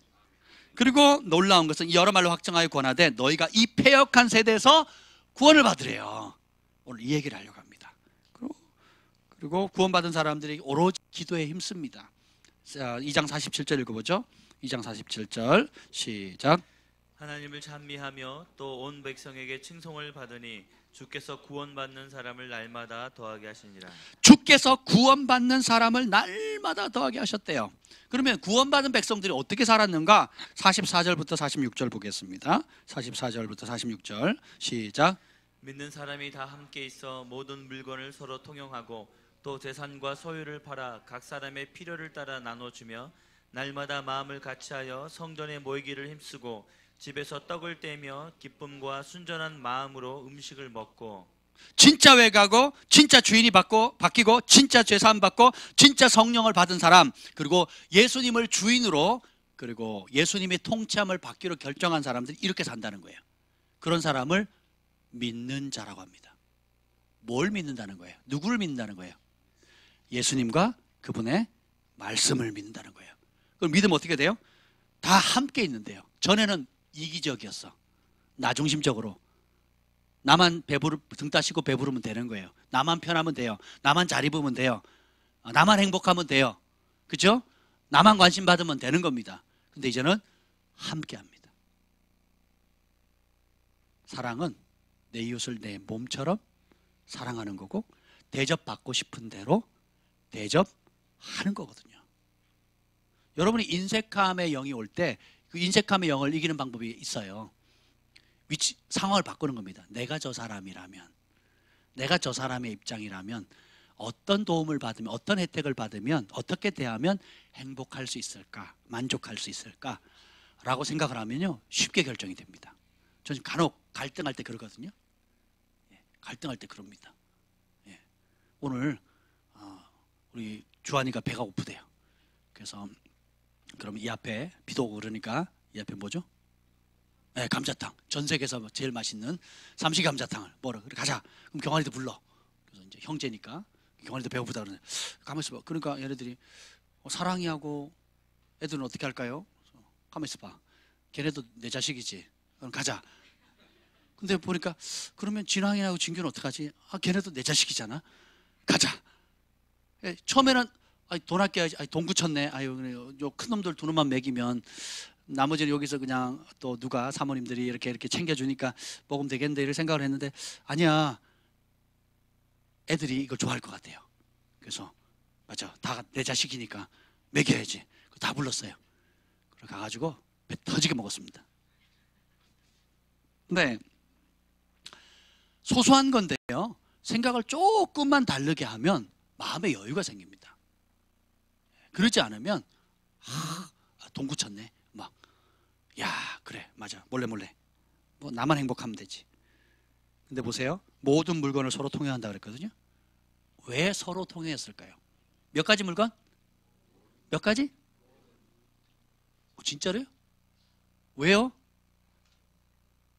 그리고 놀라운 것은 여러 말로 확정하여 권하되 너희가 이 패역한 세대에서 구원을 받으래요. 오늘 이 얘기를 하려고 합니다. 그리고 구원받은 사람들이 오로지 기도에 힘씁니다. 자, 2장 47절 읽어보죠. 2장 47절 시작. 하나님을 찬미하며 또 온 백성에게 칭송을 받으니 주께서 구원받는 사람을 날마다 더하게 하시니라. 주께서 구원받는 사람을 날마다 더하게 하셨대요. 그러면 구원받은 백성들이 어떻게 살았는가? 44절부터 46절 보겠습니다. 44절부터 46절 시작. 믿는 사람이 다 함께 있어 모든 물건을 서로 통용하고 또 재산과 소유를 팔아 각 사람의 필요를 따라 나눠주며 날마다 마음을 같이하여 성전에 모이기를 힘쓰고 집에서 떡을 떼며 기쁨과 순전한 마음으로 음식을 먹고. 진짜 회개하고 진짜 주인이 바뀌고 진짜 죄사함 받고 진짜 성령을 받은 사람, 그리고 예수님을 주인으로 그리고 예수님의 통치함을 받기로 결정한 사람들이 이렇게 산다는 거예요. 그런 사람을 믿는 자라고 합니다. 뭘 믿는다는 거예요? 누구를 믿는다는 거예요? 예수님과 그분의 말씀을 믿는다는 거예요. 그럼 믿으면 어떻게 돼요? 다 함께 있는데요. 전에는 이기적이었어. 나 중심적으로. 나만 등 따시고 배부르면 되는 거예요. 나만 편하면 돼요. 나만 잘 입으면 돼요. 나만 행복하면 돼요. 그죠? 나만 관심 받으면 되는 겁니다. 근데 이제는 함께 합니다. 사랑은 내 이웃을 내 몸처럼 사랑하는 거고, 대접받고 싶은 대로 대접하는 거거든요. 여러분이 인색함의 영이 올 때 그 인색함의 영을 이기는 방법이 있어요. 상황을 바꾸는 겁니다. 내가 저 사람이라면, 내가 저 사람의 입장이라면 어떤 도움을 받으면, 어떤 혜택을 받으면, 어떻게 대하면 행복할 수 있을까, 만족할 수 있을까 라고 생각을 하면요, 쉽게 결정이 됩니다. 저는 간혹 갈등할 때 그러거든요. 갈등할 때 그럽니다. 오늘 우리 주한이가 배가 고프대요. 그래서 그럼 이 앞에 비도 오고 그러니까 이 앞에 뭐죠? 감자탕. 전 세계에서 제일 맛있는 삼시 감자탕을 먹으러 그래 가자. 그럼 경환이도 불러. 그래서 이제 형제니까 경환이도 배고프다 그러네. 가만 있어봐. 그러니까 얘네들이 사랑이하고 애들은 어떻게 할까요? 가만 있어봐. 걔네도 내 자식이지. 그럼 가자. 근데 보니까 그러면 진왕이하고 진규는 어떡하지? 걔네도 내 자식이잖아. 가자. 처음에는 돈 아껴야지. 돈 굳혔네. 요 큰 놈들 두 놈만 먹이면 나머지는 여기서 그냥 또 누가 사모님들이 이렇게 챙겨주니까 먹으면 되겠는데 이런 생각을 했는데 아니야. 애들이 이걸 좋아할 것 같아요. 그래서 맞아. 다 내 자식이니까 먹여야지. 다 불렀어요. 그래 가가지고 배 터지게 먹었습니다. 근데 소소한 건데요. 생각을 조금만 다르게 하면 마음의 여유가 생깁니다. 그러지 않으면 돈 굳혔네. 막 야 그래 맞아 몰래 뭐 나만 행복하면 되지. 근데 보세요. 모든 물건을 서로 통용한다 그랬거든요. 왜 서로 통용했을까요? 몇 가지 물건? 몇 가지? 진짜로요? 왜요?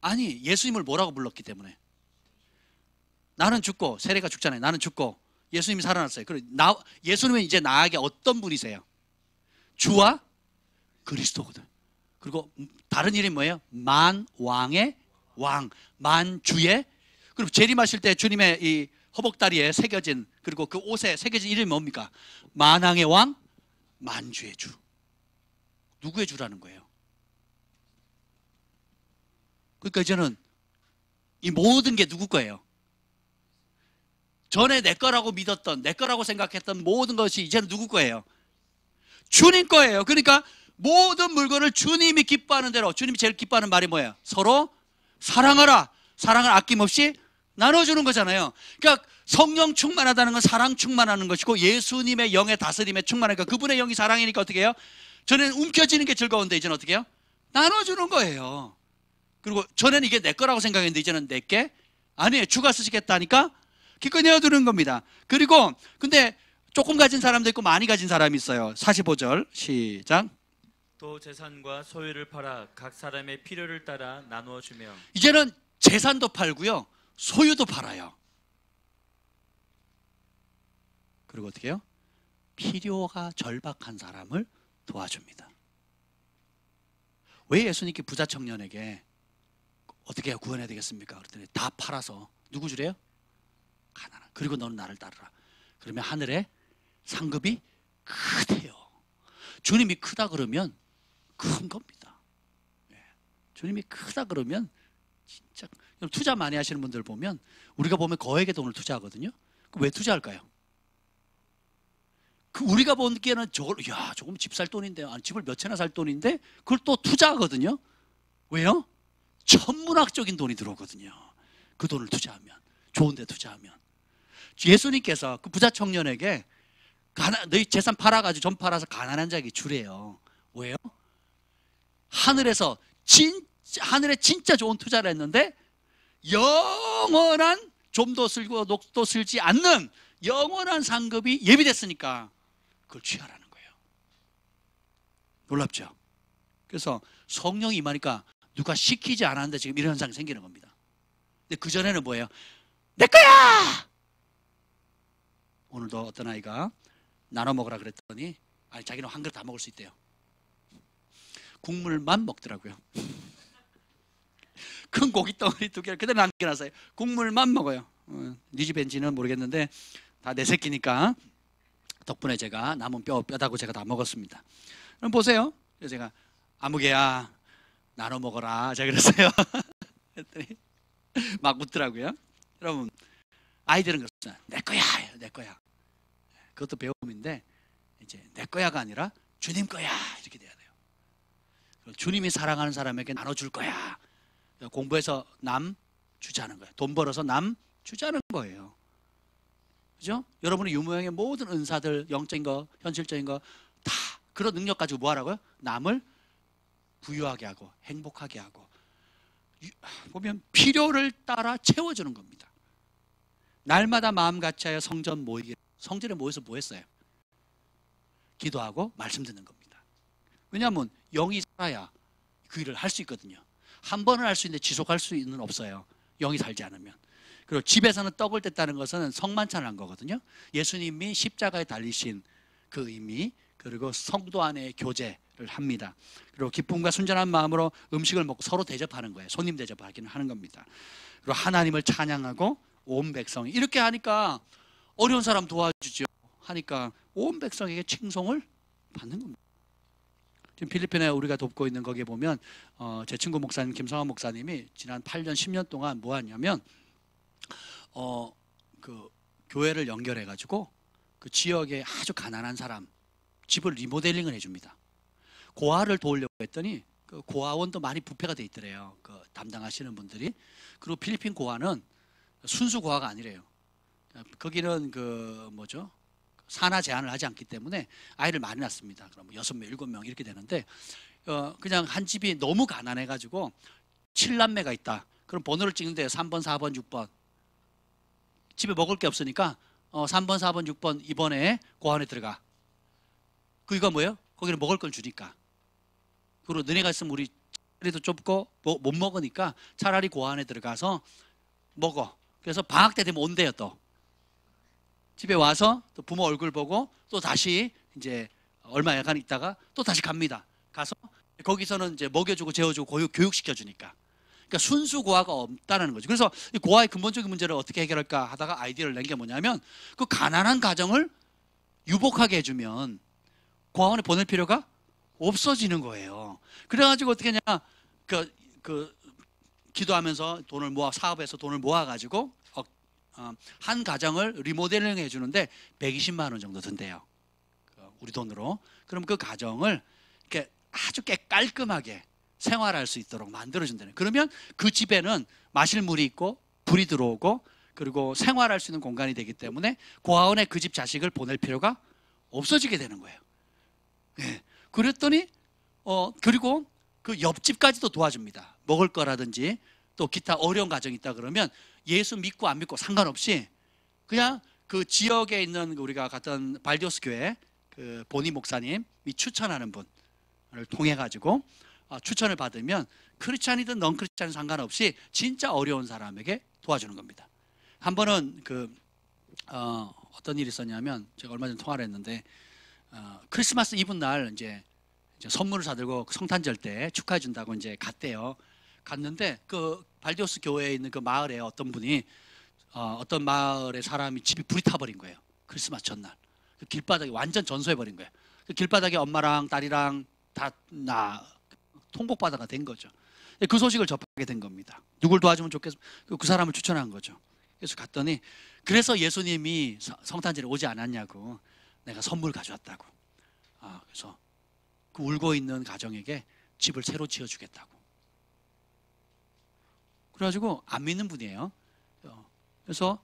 아니 예수님을 뭐라고 불렀기 때문에. 나는 죽고 세례가 죽잖아요. 나는 죽고 예수님이 살아났어요. 예수님은 이제 나에게 어떤 분이세요? 주와 그리스도거든. 그리고 다른 이름이 뭐예요? 만왕의 왕, 만주의. 그리고 재림하실 때 주님의 이 허벅다리에 새겨진, 그리고 그 옷에 새겨진 이름이 뭡니까? 만왕의 왕, 만주의 주. 누구의 주라는 거예요? 그러니까 이제는 이 모든 게 누구 거예요? 전에 내 거라고 믿었던, 내 거라고 생각했던 모든 것이 이제는 누구 거예요? 주님 거예요. 그러니까 모든 물건을 주님이 기뻐하는 대로, 주님이 제일 기뻐하는 말이 뭐예요? 서로 사랑하라. 사랑을 아낌없이 나눠주는 거잖아요. 그러니까 성령 충만하다는 건 사랑 충만하는 것이고, 예수님의 영의 다스림에 충만하니까, 그분의 영이 사랑이니까 어떻게 해요? 전에는 움켜쥐는 게 즐거운데 이제는 어떻게 해요? 나눠주는 거예요. 그리고 전에는 이게 내 거라고 생각했는데 이제는 내게 아니에요. 주가 쓰시겠다니까 기꺼이 내어두는 겁니다. 그리고 근데 조금 가진 사람도 있고 많이 가진 사람이 있어요. 45절 시작. 또 재산과 소유를 팔아 각 사람의 필요를 따라 나누어 주며. 이제는 재산도 팔고요, 소유도 팔아요. 그리고 어떻게 해요? 필요가 절박한 사람을 도와줍니다. 왜 예수님께 부자 청년에게 어떻게 구원해야 되겠습니까? 그랬더니 다 팔아서 누구 주래요? 가난한. 그리고 너는 나를 따르라. 그러면 하늘에 상급이 크대요. 주님이 크다 그러면 큰 겁니다. 주님이 크다 그러면 진짜. 투자 많이 하시는 분들 보면 우리가 보면 거액의 돈을 투자하거든요. 왜 투자할까요? 우리가 보기에는 조금 집 살 돈인데, 아니 집을 몇 채나 살 돈인데 그걸 또 투자하거든요. 왜요? 천문학적인 돈이 들어오거든요. 그 돈을 투자하면, 좋은 데 투자하면. 예수님께서 그 부자 청년에게 너희 재산 팔아가지고 좀 팔아서 가난한 자에게 주래요. 왜요? 하늘에 진짜 좋은 투자를 했는데 영원한, 좀도 쓸고 녹도 쓸지 않는 영원한 상급이 예비됐으니까 그걸 취하라는 거예요. 놀랍죠? 그래서 성령이 임하니까 누가 시키지 않았는데 지금 이런 현상이 생기는 겁니다. 근데 그전에는 뭐예요? 내 거야! 오늘도 어떤 아이가 나눠 먹으라 그랬더니 아니 자기는 한 그릇 다 먹을 수 있대요. 국물만 먹더라고요. 큰 고기 덩어리 2개를 그대로 남겨놨어요. 국물만 먹어요. 네 집인지는 모르겠는데 다 내 새끼니까 덕분에 제가 남은 뼈다고 제가 다 먹었습니다. 그럼 보세요. 그래서 제가 아무개야 나눠 먹어라 제가 그랬어요. 그랬더니 막 웃더라고요. 여러분 아이들은 그렇잖아요. 내 거야, 내 거야. 그것도 배움인데 이제 내 거야가 아니라 주님 거야 이렇게 돼야 돼요. 주님이 사랑하는 사람에게 나눠줄 거야. 공부해서 남 주자는 거예요. 돈 벌어서 남 주자는 거예요. 그죠? 여러분의 유무형의 모든 은사들, 영적인 거, 현실적인 거 다 그런 능력 가지고 뭐 하라고요? 남을 부유하게 하고 행복하게 하고 보면 필요를 따라 채워주는 겁니다. 날마다 마음 같이하여 성전 모이기. 성전에 모여서 뭐 했어요? 기도하고 말씀 듣는 겁니다. 왜냐하면 영이 살아야 그 일을 할 수 있거든요. 한 번은 할 수 있는데 지속할 수는 없어요. 영이 살지 않으면. 그리고 집에서는 떡을 뗐다는 것은 성만찬을 한 거거든요. 예수님이 십자가에 달리신 그 의미, 그리고 성도 안의 교제를 합니다. 그리고 기쁨과 순전한 마음으로 음식을 먹고 서로 대접하는 거예요. 손님 대접하기는 하는 겁니다. 그리고 하나님을 찬양하고 온 백성이 이렇게 하니까 어려운 사람 도와주죠. 하니까 온 백성에게 칭송을 받는 겁니다. 지금 필리핀에 우리가 돕고 있는 거기에 보면 제 친구 목사님 김성환 목사님이 지난 8년 10년 동안 뭐 하냐면 그 교회를 연결해 가지고 그 지역에 아주 가난한 사람 집을 리모델링을 해줍니다. 고아를 도우려고 했더니 그 고아원도 많이 부패가 돼 있더래요. 그 담당하시는 분들이. 그리고 필리핀 고아는 순수 고아가 아니래요. 거기는 그 뭐죠? 산하 제한을 하지 않기 때문에 아이를 많이 낳습니다. 그럼 6명, 7명 이렇게 되는데 그냥 한 집이 너무 가난해 가지고 7남매가 있다. 그럼 번호를 찍는데 3번, 4번, 6번. 집에 먹을 게 없으니까 3번, 4번, 6번 이번에 고아원에 들어가. 그이가 뭐예요? 거기는 먹을 걸 주니까. 그리고 너네가 있으면 우리 자리도 좁고 못 먹으니까 차라리 고아원에 들어가서 먹어. 그래서 방학 때 되면 온대요. 또 집에 와서 또 부모 얼굴 보고 또 다시 이제 얼마 약간 있다가 또 다시 갑니다. 가서 거기서는 이제 먹여주고 재워주고 교육시켜주니까. 그러니까 순수 고아가 없다는 거죠. 그래서 이 고아의 근본적인 문제를 어떻게 해결할까 하다가 아이디어를 낸 게 뭐냐면 그 가난한 가정을 유복하게 해주면 고아원에 보낼 필요가 없어지는 거예요. 그래가지고 어떻게 하냐, 기도하면서 돈을 모아, 사업에서 돈을 모아가지고 한 가정을 리모델링 해주는데 120만 원 정도 든대요. 우리 돈으로. 그럼 그 가정을 이렇게 아주 깔끔하게 생활할 수 있도록 만들어준다는. 그러면 그 집에는 마실 물이 있고 불이 들어오고 그리고 생활할 수 있는 공간이 되기 때문에 고아원에 그 집 자식을 보낼 필요가 없어지게 되는 거예요. 예. 그랬더니 그리고 그 옆집까지도 도와줍니다. 먹을 거라든지 또 기타 어려운 가정이 있다 그러면 예수 믿고 안 믿고 상관없이 그냥 그 지역에 있는 우리가 갔던 발디오스 교회 그 보니 목사님이 추천하는 분을 통해 가지고 추천을 받으면 크리스찬이든 넌 크리스찬 상관없이 진짜 어려운 사람에게 도와주는 겁니다. 한 번은 어떤 일이 있었냐면 제가 얼마 전에 통화를 했는데 크리스마스 이브 날 이제 선물을 사들고 성탄절 때 축하해 준다고 이제 갔대요. 갔는데 그 발디오스 교회에 있는 그 마을에 어떤 분이 어떤 마을의 사람이 집이 불이 타버린 거예요. 크리스마스 전날. 그 길바닥에 완전 전소해 버린 거예요. 그 길바닥에 엄마랑 딸이랑 다 통곡바다가 된 거죠. 그 소식을 접하게 된 겁니다. 누굴 도와주면 좋겠어? 그 사람을 추천한 거죠. 그래서 갔더니 그래서 예수님이 성탄절에 오지 않았냐고 내가 선물 가져왔다고. 그래서 그 울고 있는 가정에게 집을 새로 지어주겠다고. 그래가지고 안 믿는 분이에요. 그래서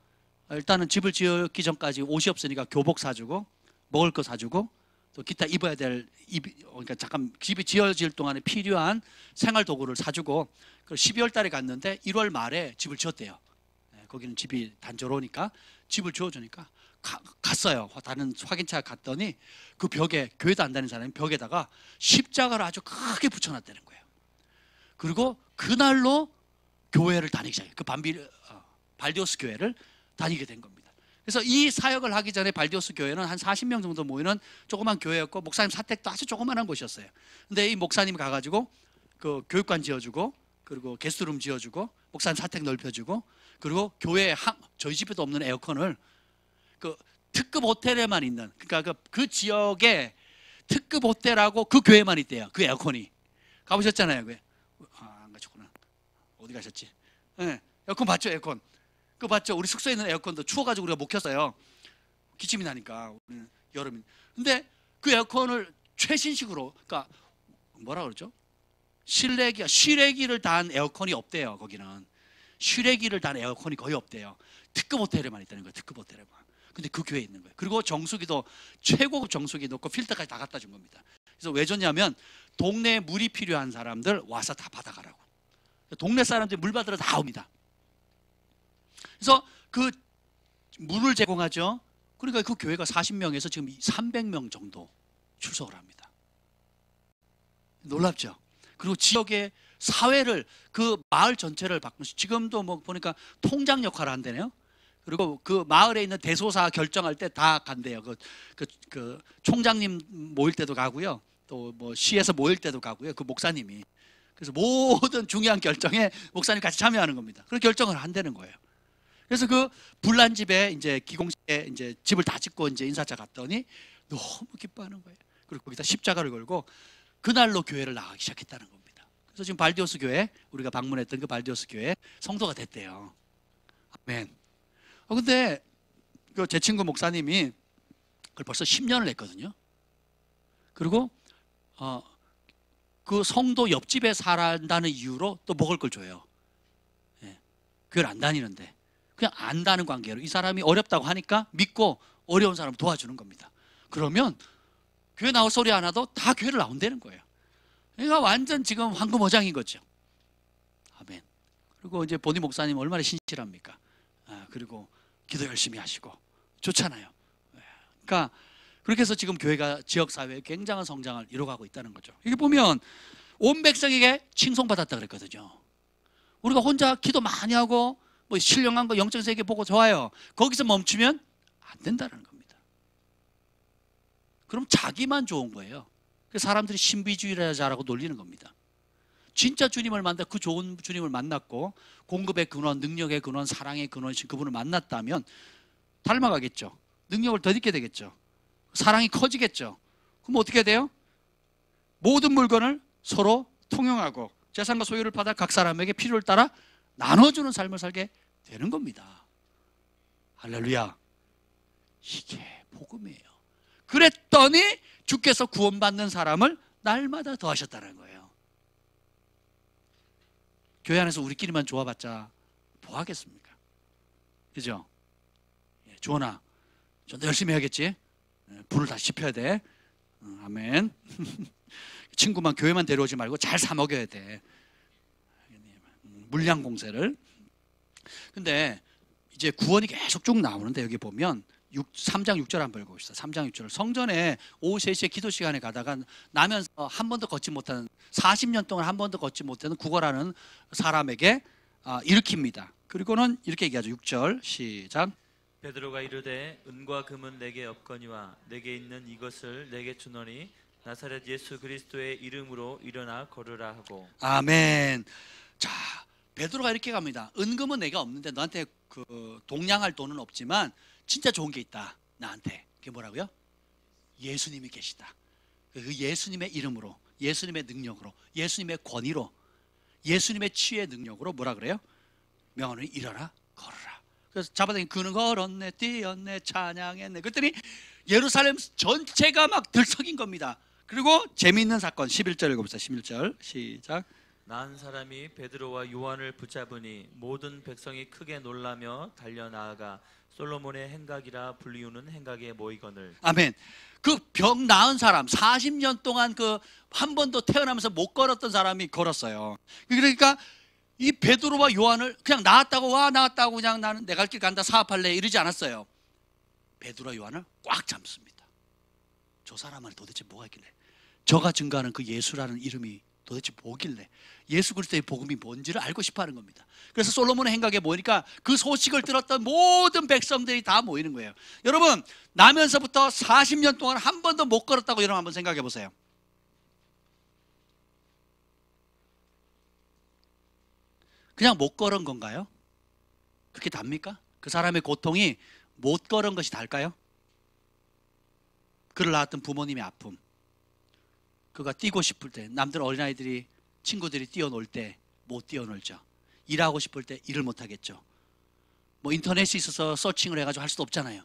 일단은 집을 지었기 전까지 옷이 없으니까 교복 사주고 먹을 거 사주고 또 기타 입어야 될 그러니까 잠깐 집이 지어질 동안에 필요한 생활 도구를 사주고 12월 달에 갔는데 1월 말에 집을 지었대요. 거기는 집이 단조로우니까 집을 지어주니까 갔어요. 다른 확인차 갔더니 그 벽에 교회도 안 다니는 사람이 벽에다가 십자가를 아주 크게 붙여놨다는 거예요. 그리고 그날로 교회를 다니기 시작해요. 그 발디오스 교회를 다니게 된 겁니다. 그래서 이 사역을 하기 전에 발디오스 교회는 한 40명 정도 모이는 조그만 교회였고 목사님 사택도 아주 조그만한 곳이었어요. 근데 이 목사님이 가가지고 그 교육관 지어주고 그리고 게스트룸 지어주고 목사님 사택 넓혀주고 그리고 교회 저희 집에도 없는 에어컨을 그 특급 호텔에만 있는 그러니까 그 지역에 특급 호텔하고 그 교회만 있대요. 그 에어컨이. 가보셨잖아요. 안 가셨구나. 어디 가셨지? 네, 에어컨 봤죠? 에어컨. 그거 봤죠? 우리 숙소에 있는 에어컨도 추워가지고 우리가 못 켰어요. 기침이 나니까 우리는 여름인. 근데 그 에어컨을 최신식으로 그러니까 뭐라 그러죠? 실외기를 단 에어컨이 없대요. 거기는 실외기를 단 에어컨이 거의 없대요. 특급 호텔에만 있다는 거예요. 특급 호텔에만. 근데 그 교회에 있는 거예요. 그리고 정수기도 최고급 정수기 넣고 필터까지 다 갖다 준 겁니다. 그래서 왜 줬냐면 동네에 물이 필요한 사람들 와서 다 받아가라고. 동네 사람들이 물 받으러 다 옵니다. 그래서 그 물을 제공하죠. 그러니까 그 교회가 40명에서 지금 300명 정도 출석을 합니다. 놀랍죠? 그리고 지역의 사회를 그 마을 전체를 바꾸면서 지금도 뭐 보니까 통장 역할을 한대네요. 그리고 그 마을에 있는 대소사 결정할 때 다 간대요. 그 총장님 모일 때도 가고요. 또 뭐 시에서 모일 때도 가고요. 그 목사님이. 그래서 모든 중요한 결정에 목사님 같이 참여하는 겁니다. 그런 결정을 한다는 거예요. 그래서 그 불난 집에 이제 기공식에 이제 집을 다 짓고 이제 인사차 갔더니 너무 기뻐하는 거예요. 그리고 거기다 십자가를 걸고 그날로 교회를 나가기 시작했다는 겁니다. 그래서 지금 발디오스 교회 우리가 방문했던 그 발디오스 교회 성도가 됐대요. 아멘. 근데 그 제 친구 목사님이 그걸 벌써 10년을 했거든요. 그리고 그 성도 옆집에 살한다는 이유로 또 먹을 걸 줘요. 예. 교회를 안 다니는데 그냥 안다는 관계로 이 사람이 어렵다고 하니까 믿고 어려운 사람 도와주는 겁니다. 그러면 교회 나올 소리 안 하도 다 교회를 나온다는 거예요. 그러니까 완전 지금 황금어장인 거죠. 아멘. 그리고 이제 본인 목사님 얼마나 신실합니까? 그리고 기도 열심히 하시고 좋잖아요. 그러니까 그렇게 해서 지금 교회가 지역사회에 굉장한 성장을 이뤄가고 있다는 거죠. 이게 보면 온 백성에게 칭송받았다 그랬거든요. 우리가 혼자 기도 많이 하고 뭐 신령한 거 영적 세계 보고 좋아요. 거기서 멈추면 안 된다는 겁니다. 그럼 자기만 좋은 거예요. 사람들이 신비주의자라고 놀리는 겁니다. 진짜 주님을 만나 그 좋은 주님을 만났고 공급의 근원, 능력의 근원, 사랑의 근원이신 그분을 만났다면 닮아가겠죠. 능력을 더 잊게 되겠죠. 사랑이 커지겠죠. 그럼 어떻게 돼요? 모든 물건을 서로 통용하고 재산과 소유를 받아 각 사람에게 필요를 따라 나눠주는 삶을 살게 되는 겁니다. 할렐루야. 이게 복음이에요. 그랬더니 주께서 구원받는 사람을 날마다 더하셨다는 거예요. 교회 안에서 우리끼리만 좋아봤자 뭐 하겠습니까? 그죠? 주원아, 좀 더 열심히 해야겠지? 불을 다시 지펴야 돼. 아멘. 친구만 교회만 데려오지 말고 잘 사 먹여야 돼. 물량 공세를. 근데 이제 구원이 계속 쭉 나오는데 여기 보면 3장 6절 한번 읽어봅시다. 3장 6절. 성전에 오후 3시에 기도 시간에 가다가 나면서 한 번도 걷지 못하는 40년 동안 한 번도 걷지 못하는 구걸하는 사람에게 일으킵니다. 그리고는 이렇게 얘기하죠. 6절 시작. 베드로가 이르되 은과 금은 내게 없거니와 내게 있는 이것을 내게 주노니 나사렛 예수 그리스도의 이름으로 일어나 걸으라 하고. 아멘. 자, 베드로가 이렇게 갑니다. 은금은 내가 없는데 너한테 그 동량할 돈은 없지만 진짜 좋은 게 있다. 나한테. 그게 뭐라고요? 예수님이 계시다. 그 예수님의 이름으로, 예수님의 능력으로, 예수님의 권위로, 예수님의 치유의 능력으로 뭐라 그래요? 명언을 일어나 걸어라. 그래서 잡아당긴 그는 걸었네, 뛰었네, 찬양했네. 그랬더니 예루살렘 전체가 막 들썩인 겁니다. 그리고 재미있는 사건 11절 읽어봅시다. 11절 시작. 난 사람이 베드로와 요한을 붙잡으니 모든 백성이 크게 놀라며 달려나아가 솔로몬의 행각이라 불리우는 행각에 모이거늘. 아멘. 그 병 나은 사람 40년 동안 그 한 번도 태어나면서 못 걸었던 사람이 걸었어요. 그러니까 이 베드로와 요한을 그냥 나았다고 그냥 나는 내 갈 길 간다 사업할래 이러지 않았어요. 베드로와 요한을 꽉 잡습니다. 저 사람은 도대체 뭐가 있길래 저가 증거하는 그 예수라는 이름이 도대체 뭐길래 예수 그리스도의 복음이 뭔지를 알고 싶어하는 겁니다. 그래서 솔로몬의 행각에 모이니까 그 소식을 들었던 모든 백성들이 다 모이는 거예요. 여러분, 나면서부터 40년 동안 한 번도 못 걸었다고 여러분 한번 생각해 보세요. 그냥 못 걸은 건가요? 그렇게 답니까? 그 사람의 고통이 못 걸은 것이 달까요? 그를 낳았던 부모님의 아픔, 그가 뛰고 싶을 때, 남들 어린아이들이 친구들이 뛰어놀 때 못 뛰어놀죠. 일하고 싶을 때 일을 못 하겠죠. 뭐 인터넷이 있어서 서칭을 해가지고 할 수도 없잖아요.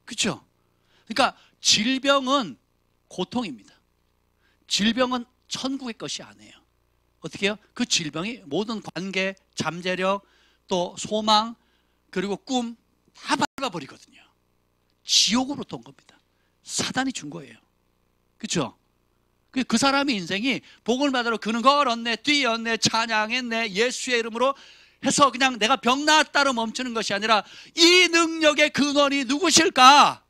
그렇죠? 그러니까 질병은 고통입니다. 질병은 천국의 것이 아니에요. 어떻게 해요? 그 질병이 모든 관계, 잠재력, 또 소망, 그리고 꿈 다 밟아버리거든요. 지옥으로부터 온 겁니다. 사단이 준 거예요. 그렇죠? 그 사람의 인생이 복음을 받으러 그는 걸었네, 뛰었네, 찬양했네, 예수의 이름으로 해서 그냥 내가 병 나았다로 멈추는 것이 아니라 이 능력의 근원이 누구실까?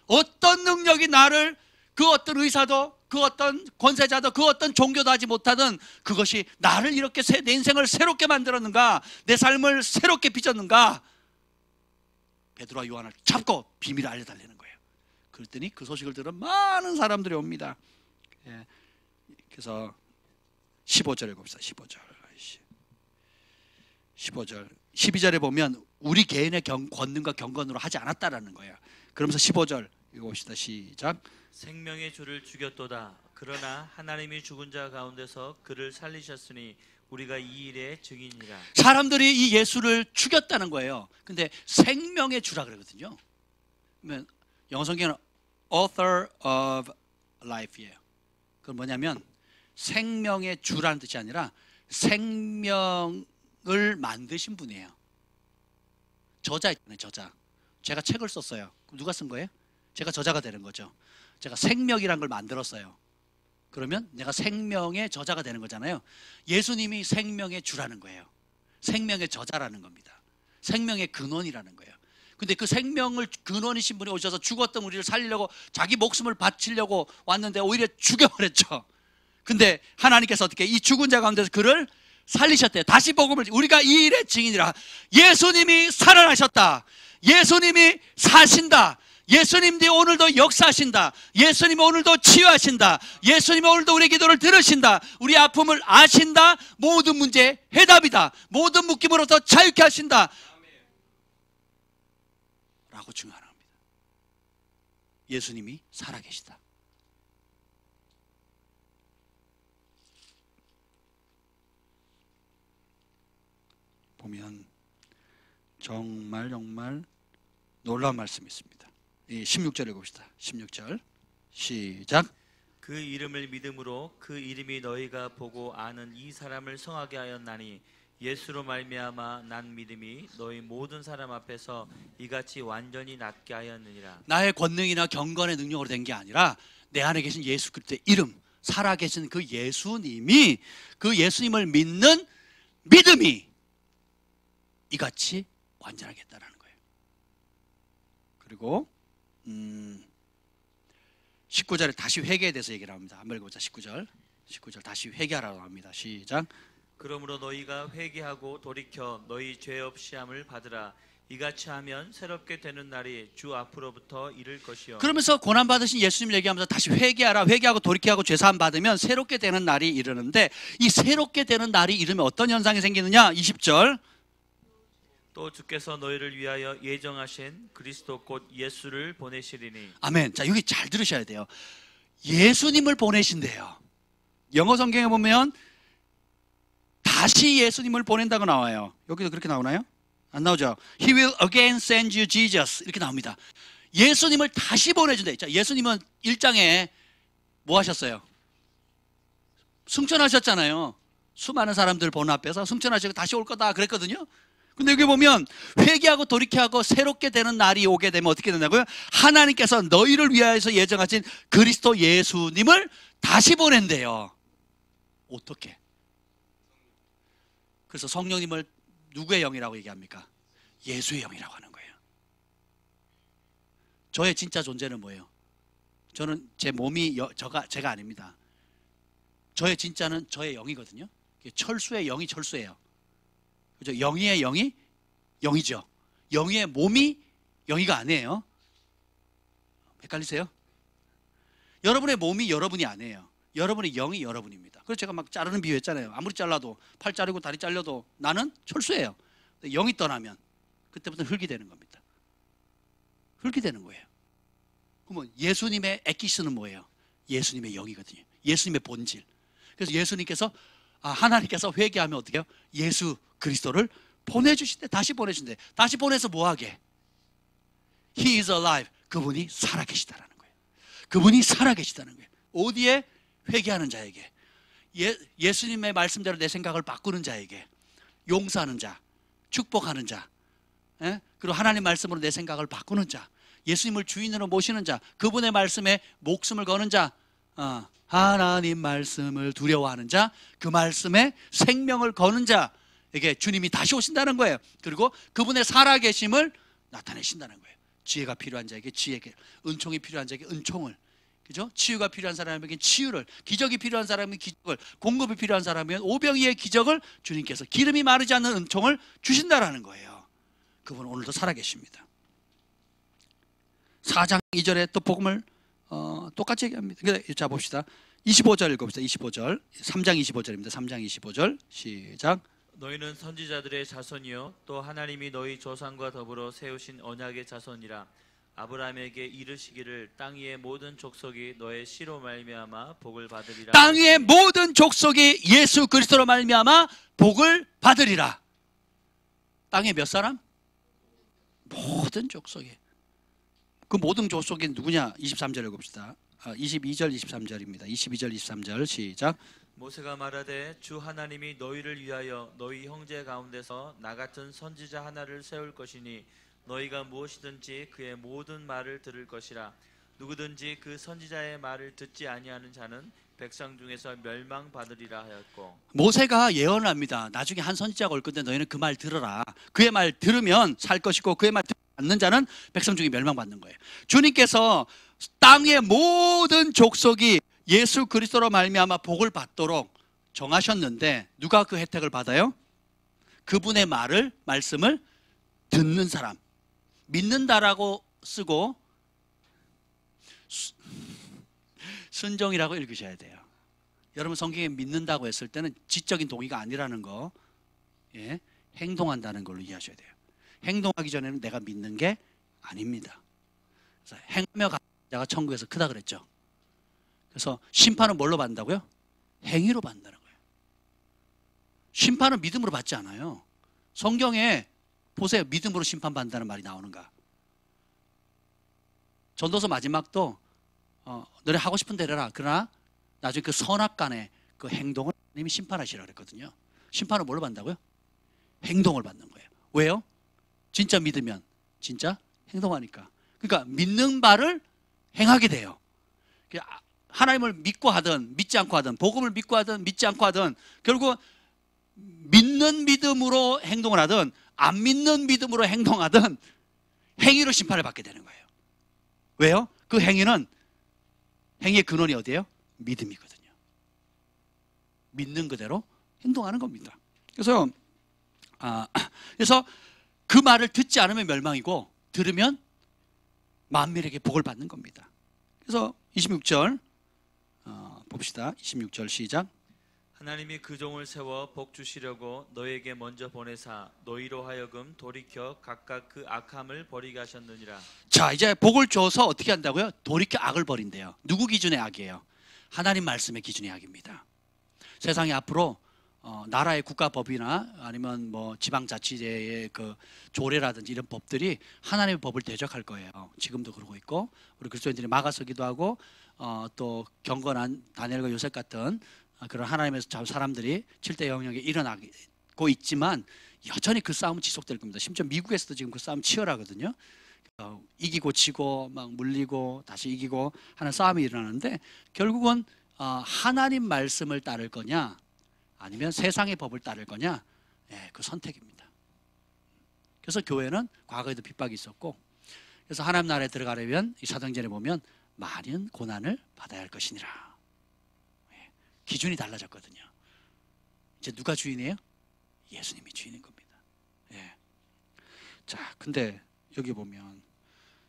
어떤 능력이 나를, 그 어떤 의사도, 그 어떤 권세자도, 그 어떤 종교도 하지 못하던 그것이 나를 이렇게 내 인생을 새롭게 만들었는가, 내 삶을 새롭게 빚었는가? 베드로와 요한을 잡고 비밀을 알려달라는 거예요. 그랬더니 그 소식을 들은 많은 사람들이 옵니다. 예. 그래서 15절에 봅시다. 15절 12절에 보면 우리 개인의 권능과 경건으로 하지 않았다라는 거예요. 그러면서 15절 읽어봅시다. 시작. 생명의 주를 죽였도다. 그러나 하나님이 죽은 자 가운데서 그를 살리셨으니 우리가 이 일의 증인이라. 사람들이 이 예수를 죽였다는 거예요. 근데 생명의 주라 그러거든요. 그러면 영어 성경은 author of life예요. 그건 뭐냐면 생명의 주라는 뜻이 아니라 생명을 만드신 분이에요. 저자 있잖아요. 저자. 제가 책을 썼어요. 그럼 누가 쓴 거예요? 제가 저자가 되는 거죠. 제가 생명이란 걸 만들었어요. 그러면 내가 생명의 저자가 되는 거잖아요. 예수님이 생명의 주라는 거예요. 생명의 저자라는 겁니다. 생명의 근원이라는 거예요. 근데 그 생명을 근원이신 분이 오셔서 죽었던 우리를 살리려고 자기 목숨을 바치려고 왔는데 오히려 죽여버렸죠. 근데 하나님께서 어떻게 이 죽은 자 가운데서 그를 살리셨대요. 다시 복음을, 우리가 이 일의 증인이라. 예수님이 살아나셨다. 예수님이 사신다. 예수님이 오늘도 역사하신다. 예수님이 오늘도 치유하신다. 예수님이 오늘도 우리의 기도를 들으신다. 우리 아픔을 아신다. 모든 문제의 해답이다. 모든 묶임으로부터 자유케 하신다 라고 증언합니다. 예수님이 살아계시다. 보면 정말 놀라운 말씀이 있습니다. 16절 읽읍시다. 16절 시작. 그 이름을 믿음으로 그 이름이 너희가 보고 아는 이 사람을 성하게 하였나니 예수로 말미암아 난 믿음이 너희 모든 사람 앞에서 이같이 완전히 낫게 하였느니라. 나의 권능이나 경건의 능력으로 된 게 아니라 내 안에 계신 예수 그리스도의 이름, 살아계신 그 예수님이, 그 예수님을 믿는 믿음이 이같이 완전하게 했다는 거예요. 그리고 19절에 다시 회개에 대해서 얘기를 합니다. 한번 읽어보자. 19절 다시 회개하라고 합니다. 시작. 그러므로 너희가 회개하고 돌이켜 너희 죄 없이 함을 받으라. 이같이 하면 새롭게 되는 날이 주 앞으로부터 이를 것이요. 그러면서 고난받으신 예수님을 얘기하면서 다시 회개하라. 회개하고 돌이켜하고 죄사함 받으면 새롭게 되는 날이 이르는데, 이 새롭게 되는 날이 이르면 어떤 현상이 생기느냐. 20절. 또 주께서 너희를 위하여 예정하신 그리스도 곧 예수를 보내시리니. 아멘. 자, 여기 잘 들으셔야 돼요. 예수님을 보내신대요. 영어 성경에 보면 다시 예수님을 보낸다고 나와요. 여기도 그렇게 나오나요? 안 나오죠? He will again send you Jesus 이렇게 나옵니다. 예수님을 다시 보내준대. 자, 예수님은 1장에 뭐 하셨어요? 승천하셨잖아요. 수많은 사람들 보는 앞에서 승천하시고 다시 올 거다 그랬거든요. 근데 여기 보면 회개하고 돌이켜하고 새롭게 되는 날이 오게 되면 어떻게 된다고요? 하나님께서 너희를 위하여서 예정하신 그리스도 예수님을 다시 보낸대요. 어떻게? 그래서 성령님을 누구의 영이라고 얘기합니까? 예수의 영이라고 하는 거예요. 저의 진짜 존재는 뭐예요? 저는 제 몸이 제가 아닙니다. 저의 진짜는 저의 영이거든요. 철수의 영이 철수예요. 그죠? 영이의 영이 영이죠. 영이의 몸이 영이가 아니에요. 헷갈리세요? 여러분의 몸이 여러분이 아니에요. 여러분의 영이 여러분입니다. 그래서 제가 막 자르는 비유했잖아요. 아무리 잘라도 팔 자르고 다리 잘려도 나는 철수예요. 영이 떠나면 그때부터 흙이 되는 겁니다. 흙이 되는 거예요. 그러면 예수님의 에키스는 뭐예요? 예수님의 영이거든요. 예수님의 본질. 그래서 예수님께서 하나님께서 회개하면 어떻게 해요? 예수 그리스도를 보내주신대. 다시 보내준대. 다시 보내서 뭐하게? He is alive. 그분이 살아계시다라는 거예요. 그분이 살아계시다는 거예요. 어디에? 회개하는 자에게, 예수님의 말씀대로 내 생각을 바꾸는 자에게, 용서하는 자, 축복하는 자, 그리고 하나님 말씀으로 내 생각을 바꾸는 자, 예수님을 주인으로 모시는 자, 그분의 말씀에 목숨을 거는 자, 하나님 말씀을 두려워하는 자, 그 말씀에 생명을 거는 자에게 주님이 다시 오신다는 거예요. 그리고 그분의 살아계심을 나타내신다는 거예요. 지혜가 필요한 자에게 지혜를, 은총이 필요한 자에게 은총을, 그죠? 치유가 필요한 사람에게 치유를, 기적이 필요한 사람에게 기적을, 공급이 필요한 사람에게 오병이의 기적을 주님께서 기름이 마르지 않는 은총을 주신다라는 거예요. 그분은 오늘도 살아계십니다. 4장 2절에 또 복음을 똑같이 얘기합니다. 자 봅시다. 25절 읽어봅시다. 25절, 3장 25절입니다. 3장 25절 시작. 너희는 선지자들의 자손이요 또 하나님이 너희 조상과 더불어 세우신 언약의 자손이라. 아브라함에게 이르시기를 땅 위의 모든 족속이 너의 씨로 말미암아 복을 받으리라. 땅 위의 모든 족속이 예수 그리스도로 말미암아 복을 받으리라. 땅에 몇 사람? 모든 족속이. 그 모든 족속이 누구냐? 23절 읽읍시다. 22절 23절입니다. 22절 23절 시작. 모세가 말하되 주 하나님이 너희를 위하여 너희 형제 가운데서 나 같은 선지자 하나를 세울 것이니 너희가 무엇이든지 그의 모든 말을 들을 것이라. 누구든지 그 선지자의 말을 듣지 아니하는 자는 백성 중에서 멸망받으리라 하였고. 모세가 예언을 합니다. 나중에 한 선지자가 올 건데 너희는 그 말 들어라. 그의 말 들으면 살 것이고 그의 말 듣지 않는 자는 백성 중에 멸망받는 거예요. 주님께서 땅의 모든 족속이 예수 그리스도로 말미암아 복을 받도록 정하셨는데 누가 그 혜택을 받아요? 그분의 말씀을 듣는 사람. 믿는다라고 쓰고 순종이라고 읽으셔야 돼요. 여러분 성경에 믿는다고 했을 때는 지적인 동의가 아니라는 거, 행동한다는 걸로 이해하셔야 돼요. 행동하기 전에는 내가 믿는 게 아닙니다. 그래서 행하며 가는 자가 천국에서 크다 그랬죠. 그래서 심판은 뭘로 받는다고요? 행위로 받는다는 거예요. 심판은 믿음으로 받지 않아요. 성경에 보세요. 믿음으로 심판받는다는 말이 나오는가? 전도서 마지막도 너네 하고 싶은 대로 해라. 그러나 나중에 그 선악간의 그 행동을 하나님이 심판하시라 그랬거든요. 심판을 뭘로 받는다고요? 행동을 받는 거예요. 왜요? 진짜 믿으면 진짜 행동하니까. 그러니까 믿는 바를 행하게 돼요. 하나님을 믿고 하든 믿지 않고 하든, 복음을 믿고 하든 믿지 않고 하든, 결국 믿는 믿음으로 행동을 하든 안 믿는 믿음으로 행동하든 행위로 심판을 받게 되는 거예요. 왜요? 그 행위의 근원이 어디예요? 믿음이거든요. 믿는 그대로 행동하는 겁니다. 그래서 그 말을 듣지 않으면 멸망이고 들으면 만민에게 복을 받는 겁니다. 그래서 26절 봅시다. 26절 시작. 하나님이 그 종을 세워 복 주시려고 너에게 먼저 보내사 너희로 하여금 돌이켜 각각 그 악함을 버리게 하셨느니라. 자, 이제 복을 줘서 어떻게 한다고요? 돌이켜 악을 버린대요. 누구 기준의 악이에요? 하나님 말씀의 기준의 악입니다. 세상에 앞으로 나라의 국가법이나 아니면 뭐 지방자치제의 그 조례라든지 이런 법들이 하나님의 법을 대적할 거예요. 지금도 그러고 있고, 우리 그리스도인들이 막아서기도 하고, 또 경건한 다니엘과 요셉 같은 그런 하나님의 사람들이 7대 영역에 일어나고 있지만 여전히 그 싸움은 지속될 겁니다. 심지어 미국에서도 지금 그 싸움 치열하거든요. 이기고 지고 막 물리고 다시 이기고 하는 싸움이 일어나는데, 결국은 하나님 말씀을 따를 거냐 아니면 세상의 법을 따를 거냐, 그 선택입니다. 그래서 교회는 과거에도 핍박이 있었고, 그래서 하나님 나라에 들어가려면 이 사도행전에 보면 많은 고난을 받아야 할 것이니라. 기준이 달라졌거든요. 이제 누가 주인이에요? 예수님이 주인인 겁니다. 예. 자, 근데 여기 보면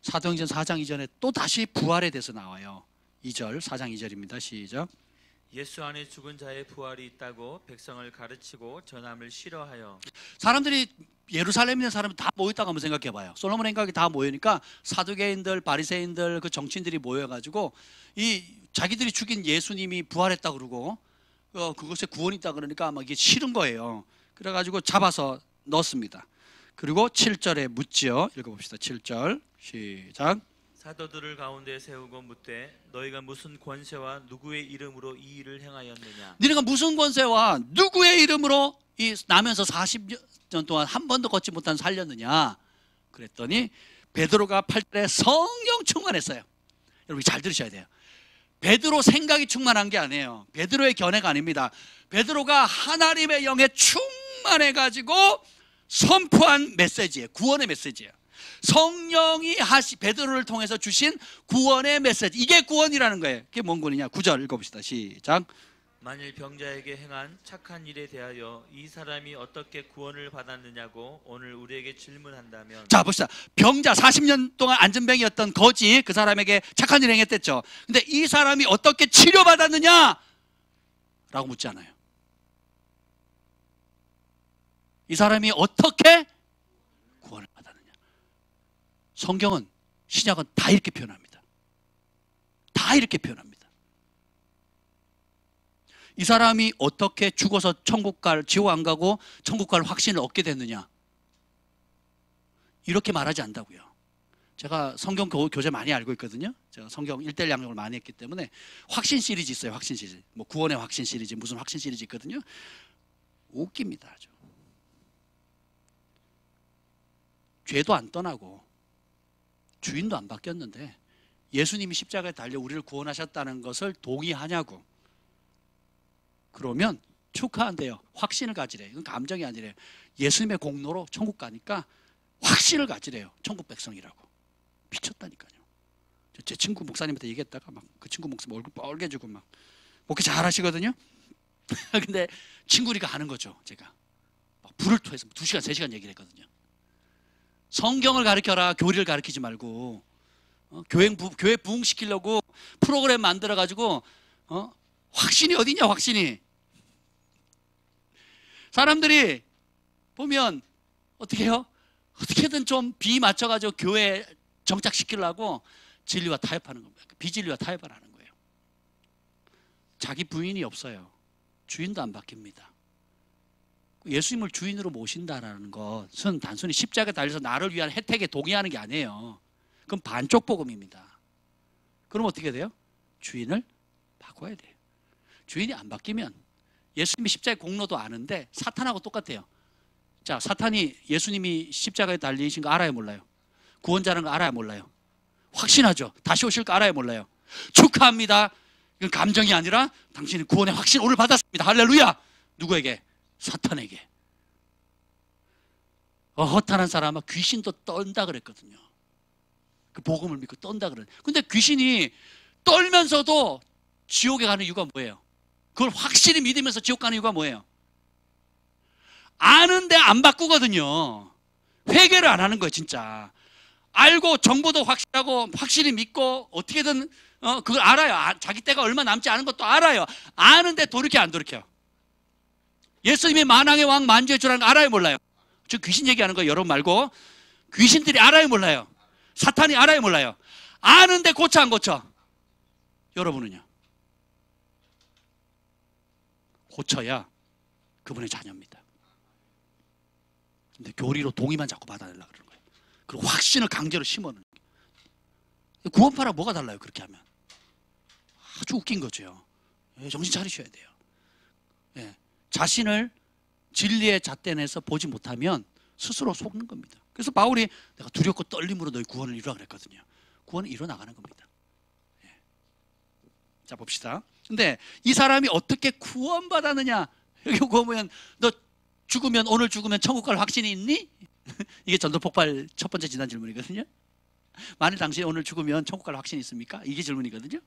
사도행전 4장 이전에 또 다시 부활에 대해서 나와요. 2절, 4장 2절입니다. 시작. 예수 안에 죽은 자의 부활이 있다고 백성을 가르치고 전함을 싫어하여. 사람들이 예루살렘에 있는 사람이 다 모였다고 한번 생각해 봐요. 솔로몬 행각이 다 모이니까 사두개인들, 바리새인들, 그 정치인들이 모여가지고 이 자기들이 죽인 예수님이 부활했다 그러고 그것에 구원이 있다 그러니까 아마 이게 싫은 거예요. 그래가지고 잡아서 넣었습니다. 그리고 7절에 묻지요. 읽어봅시다. 7절 시작. 사도들을 가운데 세우고 묻되 너희가 무슨 권세와 누구의 이름으로 이 일을 행하였느냐. 너희가 무슨 권세와 누구의 이름으로 이 나면서 40년 동안 한 번도 걷지 못한 살렸느냐. 그랬더니 베드로가 8절에 성령 충만했어요. 여러분 잘 들으셔야 돼요. 베드로 생각이 충만한 게 아니에요. 베드로의 견해가 아닙니다. 베드로가 하나님의 영에 충만해가지고 선포한 메시지예요. 구원의 메시지예요. 성령이 베드로를 통해서 주신 구원의 메시지, 이게 구원이라는 거예요. 그게 뭔 구원이냐? 9절 읽어봅시다. 시작. 만일 병자에게 행한 착한 일에 대하여 이 사람이 어떻게 구원을 받았느냐고 오늘 우리에게 질문한다면. 자 봅시다. 병자 40년 동안 안전병이었던 거지, 그 사람에게 착한 일을 행했댔죠. 근데 이 사람이 어떻게 치료받았느냐? 라고 묻지 않아요. 이 사람이 어떻게 구원을 받았느냐. 성경은, 신약은 다 이렇게 표현합니다. 다 이렇게 표현합니다. 이 사람이 어떻게 죽어서 천국 지옥 안 가고 천국 갈 확신을 얻게 됐느냐, 이렇게 말하지 않는다고요. 제가 성경 교재 많이 알고 있거든요. 제가 성경 1:1 양육을 많이 했기 때문에 확신 시리즈 있어요. 확신 시리즈. 뭐 구원의 확신 시리즈, 무슨 확신 시리즈 있거든요. 웃깁니다. 아주. 죄도 안 떠나고 주인도 안 바뀌었는데 예수님이 십자가에 달려 우리를 구원하셨다는 것을 동의하냐고. 그러면 축하한대요. 확신을 가지래요. 이건 감정이 아니래요. 예수님의 공로로 천국 가니까 확신을 가지래요. 천국 백성이라고. 미쳤다니까요. 제 친구 목사님한테 얘기했다가 막 그 친구 목사님 얼굴 빨개지고 막 목회 잘 하시거든요. 근데 친구니까 하는 거죠. 제가 막 불을 토해서 2시간 3시간 얘기를 했거든요. 성경을 가르쳐라. 교리를 가르치지 말고 교회 부흥시키려고 프로그램 만들어가지고 확신이 어디냐. 확신이. 사람들이 보면 어떻게 해요? 어떻게든 좀 비 맞춰가지고 교회에 정착시키려고 진리와 타협하는 겁니다. 비진리와 타협을 하는 거예요. 자기 부인이 없어요. 주인도 안 바뀝니다. 예수님을 주인으로 모신다라는 것은 단순히 십자가에 달려서 나를 위한 혜택에 동의하는 게 아니에요. 그건 반쪽 복음입니다. 그럼 어떻게 돼요? 주인을 바꿔야 돼요. 주인이 안 바뀌면 예수님이 십자가의 공로도 아는데 사탄하고 똑같아요. 자, 사탄이 예수님이 십자가에 달리신 거 알아요, 몰라요? 구원자라는 거 알아요, 몰라요? 확신하죠. 다시 오실 거 알아요, 몰라요? 축하합니다. 이건 감정이 아니라 당신이 구원의 확신 오늘 받았습니다. 할렐루야. 누구에게? 사탄에게. 허탄한 사람은 귀신도 떤다 그랬거든요. 그 복음을 믿고 떤다 그래. 근데 귀신이 떨면서도 지옥에 가는 이유가 뭐예요? 그걸 확실히 믿으면서 지옥 가는 이유가 뭐예요? 아는데 안 바꾸거든요. 회개를 안 하는 거예요, 진짜. 알고 정보도 확실하고 확실히 믿고 어떻게든 그걸 알아요. 자기 때가 얼마 남지 않은 것도 알아요. 아는데 돌이켜 안 돌이켜. 예수님이 만왕의 왕 만주의 주라는 거 알아요, 몰라요? 저 귀신 얘기하는 거예요, 여러분 말고. 귀신들이 알아요, 몰라요? 사탄이 알아요, 몰라요? 아는데 고쳐 안 고쳐? 여러분은요? 고쳐야 그분의 자녀입니다. 근데 교리로 동의만 자꾸 받아내려고 그러는 거예요. 그리고 확신을 강제로 심어놓는 거예요. 구원파랑 뭐가 달라요, 그렇게 하면? 아주 웃긴 거죠. 정신 차리셔야 돼요. 예. 자신을 진리의 잣대내서 보지 못하면 스스로 속는 겁니다. 그래서 바울이 내가 두렵고 떨림으로 너희 구원을 이루라 그랬거든요. 구원은 이뤄나가는 겁니다. 예. 자, 봅시다. 근데 이 사람이 어떻게 구원받았느냐? 여기 보면 너 죽으면, 오늘 죽으면 천국 갈 확신이 있니? 이게 전도 폭발 첫 번째 지난 질문이거든요. 만일 당신이 오늘 죽으면 천국 갈 확신이 있습니까? 이게 질문이거든요.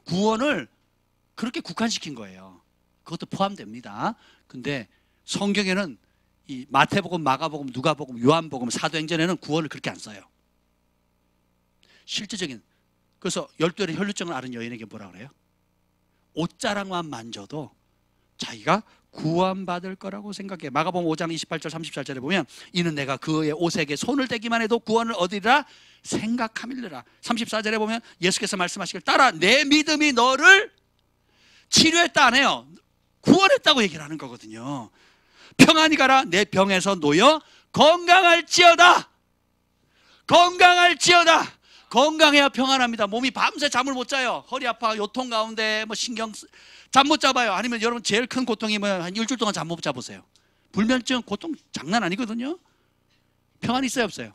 구원을 그렇게 국한시킨 거예요. 그것도 포함됩니다. 근데 성경에는 이 마태복음, 마가복음, 누가복음, 요한복음, 사도행전에는 구원을 그렇게 안 써요. 실제적인. 그래서 12알의 혈루증을 앓은 여인에게 뭐라 그래요? 옷자락만 만져도 자기가 구원받을 거라고 생각해. 마가복음 5장 28절 34절에 보면 이는 내가 그의 옷에게 손을 대기만 해도 구원을 얻으리라 생각함일리라. 34절에 보면 예수께서 말씀하시길 따라 내 믿음이 너를 치료했다 안 해요. 구원했다고 얘기를 하는 거거든요. 평안히 가라 내 병에서 놓여 건강할지어다. 건강할지어다. 건강해야 평안합니다. 몸이 밤새 잠을 못 자요. 허리 아파, 요통 가운데 뭐 신경 잠 못 잡아요. 아니면 여러분 제일 큰 고통이 뭐예요? 한 일주일 동안 잠 못 자보세요. 불면증 고통 장난 아니거든요. 평안이 있어요 없어요?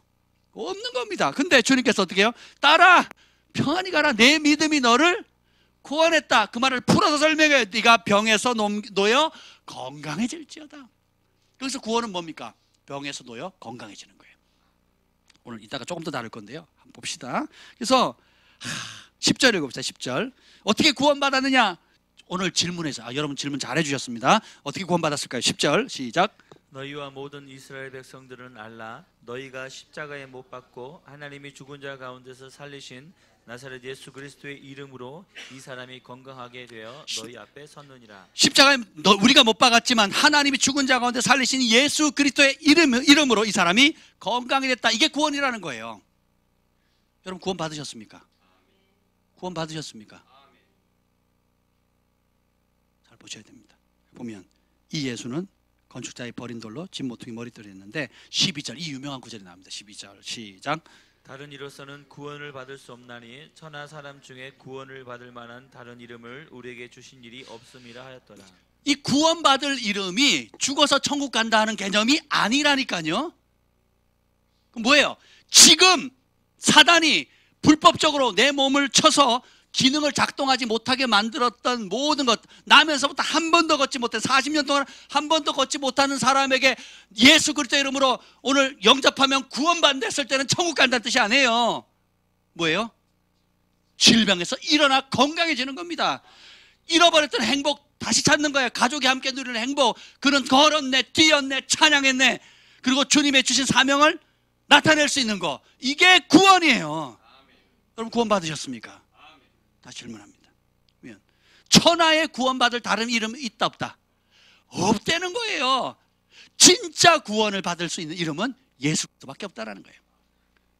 없는 겁니다. 근데 주님께서 어떻게 해요? 따라 평안히 가라 내 믿음이 너를 구원했다. 그 말을 풀어서 설명해요. 네가 병에서 놓여 건강해질지어다. 그래서 구원은 뭡니까? 병에서 놓여 건강해지는 거예요. 오늘 이따가 조금 더 다룰 건데요. 한번 봅시다. 그래서 10절 읽어봅시다. 10절. 어떻게 구원받았느냐? 오늘 질문에서 여러분 질문 잘해 주셨습니다. 어떻게 구원받았을까요? 10절 시작. 너희와 모든 이스라엘 백성들은 알라 너희가 십자가에 못 박고 하나님이 죽은 자 가운데서 살리신 나사렛 예수 그리스도의 이름으로 이 사람이 건강하게 되어 너희 앞에 섰느니라. 십자가에 우리가 못 박았지만 하나님이 죽은 자 가운데 살리신 예수 그리스도의 이름으로 이 사람이 건강이 됐다. 이게 구원이라는 거예요. 여러분 구원 받으셨습니까? 구원 받으셨습니까? 잘 보셔야 됩니다. 보면 이 예수는 건축자의 버린 돌로 집 모퉁이 머릿돌이 했는데 12절 이 유명한 구절이 나옵니다. 12절 시작. 다른 이로서는 구원을 받을 수 없나니 천하 사람 중에 구원을 받을 만한 다른 이름을 우리에게 주신 일이 없음이라 하였더라. 이 구원받을 이름이 죽어서 천국 간다 하는 개념이 아니라니까요. 그럼 뭐예요? 지금 사단이 불법적으로 내 몸을 쳐서 기능을 작동하지 못하게 만들었던 모든 것, 나면서부터 한 번도 걷지 못해 40년 동안 한 번도 걷지 못하는 사람에게 예수 그리스도 이름으로 오늘 영접하면 구원받는다 했을 때는 천국 간다는 뜻이 아니에요. 뭐예요? 질병에서 일어나 건강해지는 겁니다. 잃어버렸던 행복 다시 찾는 거예요. 가족이 함께 누리는 행복. 그는 걸었네, 뛰었네, 찬양했네. 그리고 주님의 주신 사명을 나타낼 수 있는 거. 이게 구원이에요. 여러분 구원 받으셨습니까? 다시 질문합니다. 천하에 구원받을 다른 이름이 있다 없다? 없다는 거예요. 진짜 구원을 받을 수 있는 이름은 예수 그리스도밖에 없다라는 거예요.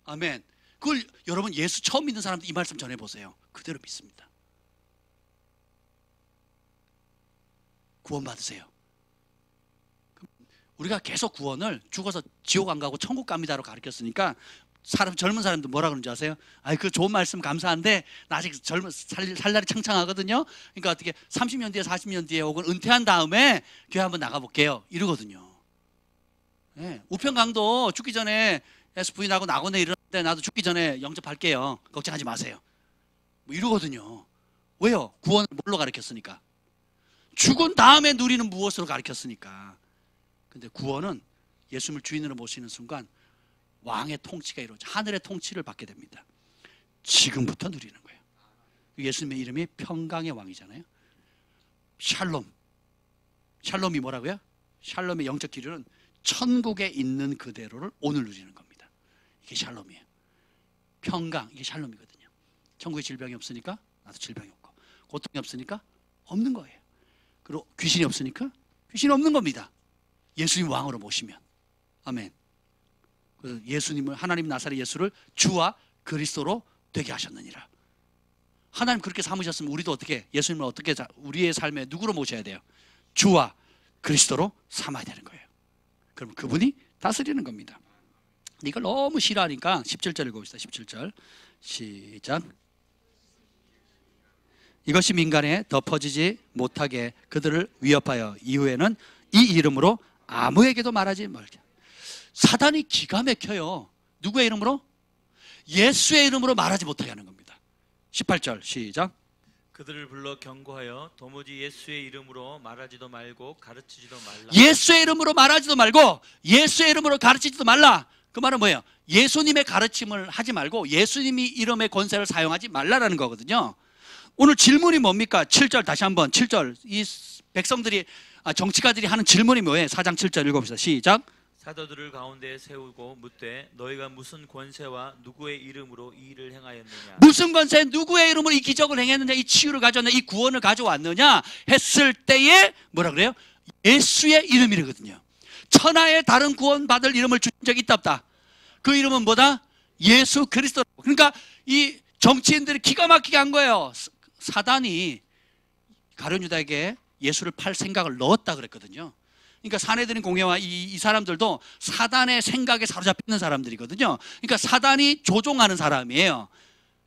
아멘. 그걸 여러분 예수 처음 믿는 사람들 이 말씀 전해보세요. 그대로 믿습니다. 구원 받으세요. 우리가 계속 구원을 죽어서 지옥 안 가고 천국 갑니다로 가르쳤으니까 젊은 사람들 뭐라 그러는지 아세요? 그 좋은 말씀 감사한데 나 아직 살 날이 창창하거든요. 그러니까 어떻게 30년 뒤에 40년 뒤에 혹은 은퇴한 다음에 교회 한번 나가볼게요 이러거든요. 네. 우편강도 죽기 전에 부인하고 낙원에 이르는데 나도 죽기 전에 영접할게요. 걱정하지 마세요. 뭐 이러거든요. 왜요? 구원을 뭘로 가르쳤으니까? 죽은 다음에 누리는 무엇으로 가르쳤으니까. 근데 구원은 예수님을 주인으로 모시는 순간 왕의 통치가 이루어져 하늘의 통치를 받게 됩니다. 지금부터 누리는 거예요. 예수님의 이름이 평강의 왕이잖아요. 샬롬. 샬롬이 뭐라고요? 샬롬의 영적 기류는 천국에 있는 그대로를 오늘 누리는 겁니다. 이게 샬롬이에요. 평강, 이게 샬롬이거든요. 천국에 질병이 없으니까 나도 질병이 없고, 고통이 없으니까 없는 거예요. 그리고 귀신이 없으니까 귀신이 없는 겁니다. 예수님 왕으로 모시면. 아멘. 그래서 예수님을, 하나님 나사렛 예수를 주와 그리스도로 되게 하셨느니라. 하나님 그렇게 삼으셨으면 우리도 어떻게, 예수님을 어떻게 우리의 삶에 누구로 모셔야 돼요? 주와 그리스도로 삼아야 되는 거예요. 그럼 그분이 다스리는 겁니다. 이걸 너무 싫어하니까 17절 읽어봅시다. 17절 시작. 이것이 민간에 덮어지지 못하게 그들을 위협하여 이후에는 이 이름으로 아무에게도 말하지 말게. 사단이 기가 막혀요. 누구의 이름으로? 예수의 이름으로 말하지 못하게 하는 겁니다. 18절 시작. 그들을 불러 경고하여 도무지 예수의 이름으로 말하지도 말고 가르치지도 말라. 예수의 이름으로 말하지도 말고 예수의 이름으로 가르치지도 말라. 그 말은 뭐예요? 예수님의 가르침을 하지 말고 예수님이 이름의 권세를 사용하지 말라라는 거거든요. 오늘 질문이 뭡니까? 7절 다시 한번 7절 이 백성들이 정치가들이 하는 질문이 뭐예요? 4장 7절 읽어봅시다. 시작. 사도들을 가운데 세우고 묻되 너희가 무슨 권세와 누구의 이름으로 이 일을 행하였느냐? 무슨 권세 누구의 이름으로 이 기적을 행했느냐, 이 치유를 가져왔느냐, 이 구원을 가져왔느냐 했을 때에 뭐라 그래요? 예수의 이름이거든요. 천하에 다른 구원 받을 이름을 준 적이 있다 없다? 그 이름은 뭐다? 예수 그리스도. 그러니까 이 정치인들이 기가 막히게 한 거예요. 사단이 가룟 유다에게 예수를 팔 생각을 넣었다 그랬거든요. 그러니까 사내들인 공회와 이 사람들도 사단의 생각에 사로잡히는 사람들이거든요. 그러니까 사단이 조종하는 사람이에요.